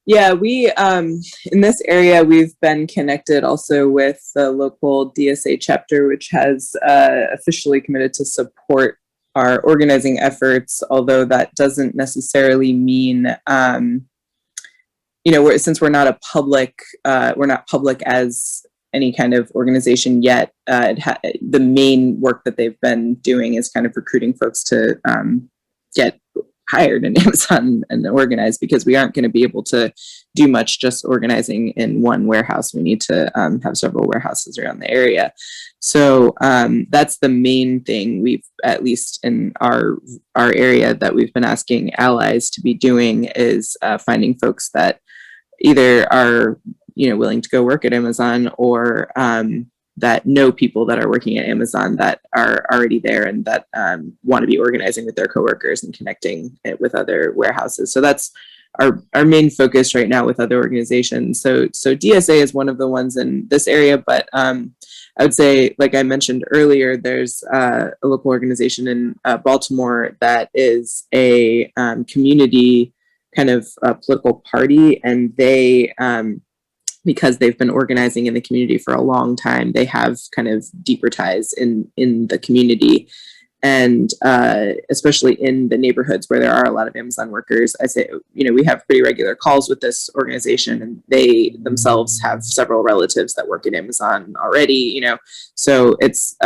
Yeah, we in this area, we've been connected also with the local DSA chapter, which has officially committed to support our organizing efforts, although that doesn't necessarily mean, since we're not public as any kind of organization yet, the main work that they've been doing is kind of recruiting folks to get hired in Amazon and organize, because we aren't going to be able to do much just organizing in one warehouse. We need to have several warehouses around the area. So that's the main thing we've, at least in our area, that we've been asking allies to be doing, is finding folks that either are willing to go work at Amazon, or that know people that are working at Amazon that are already there and that want to be organizing with their coworkers and connecting it with other warehouses. So that's our main focus right now with other organizations. So DSA is one of the ones in this area, but I would say, like I mentioned earlier, there's a local organization in Baltimore that is a community kind of political party, and they, because they've been organizing in the community for a long time, they have kind of deeper ties in the community. And especially in the neighborhoods where there are a lot of Amazon workers, I say, we have pretty regular calls with this organization, and they themselves have several relatives that work at Amazon already, so it's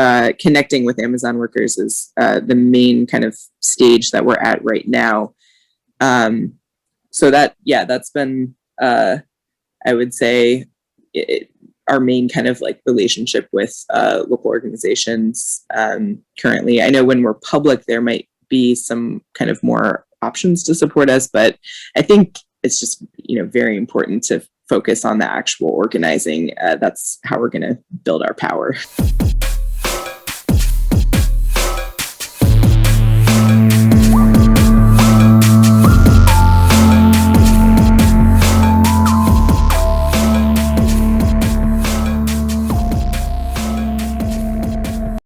connecting with Amazon workers is the main kind of stage that we're at right now. So that's been, I would say, our main kind of like relationship with local organizations currently. I know when we're public, there might be some kind of more options to support us, but I think it's just, very important to focus on the actual organizing. That's how we're going to build our power.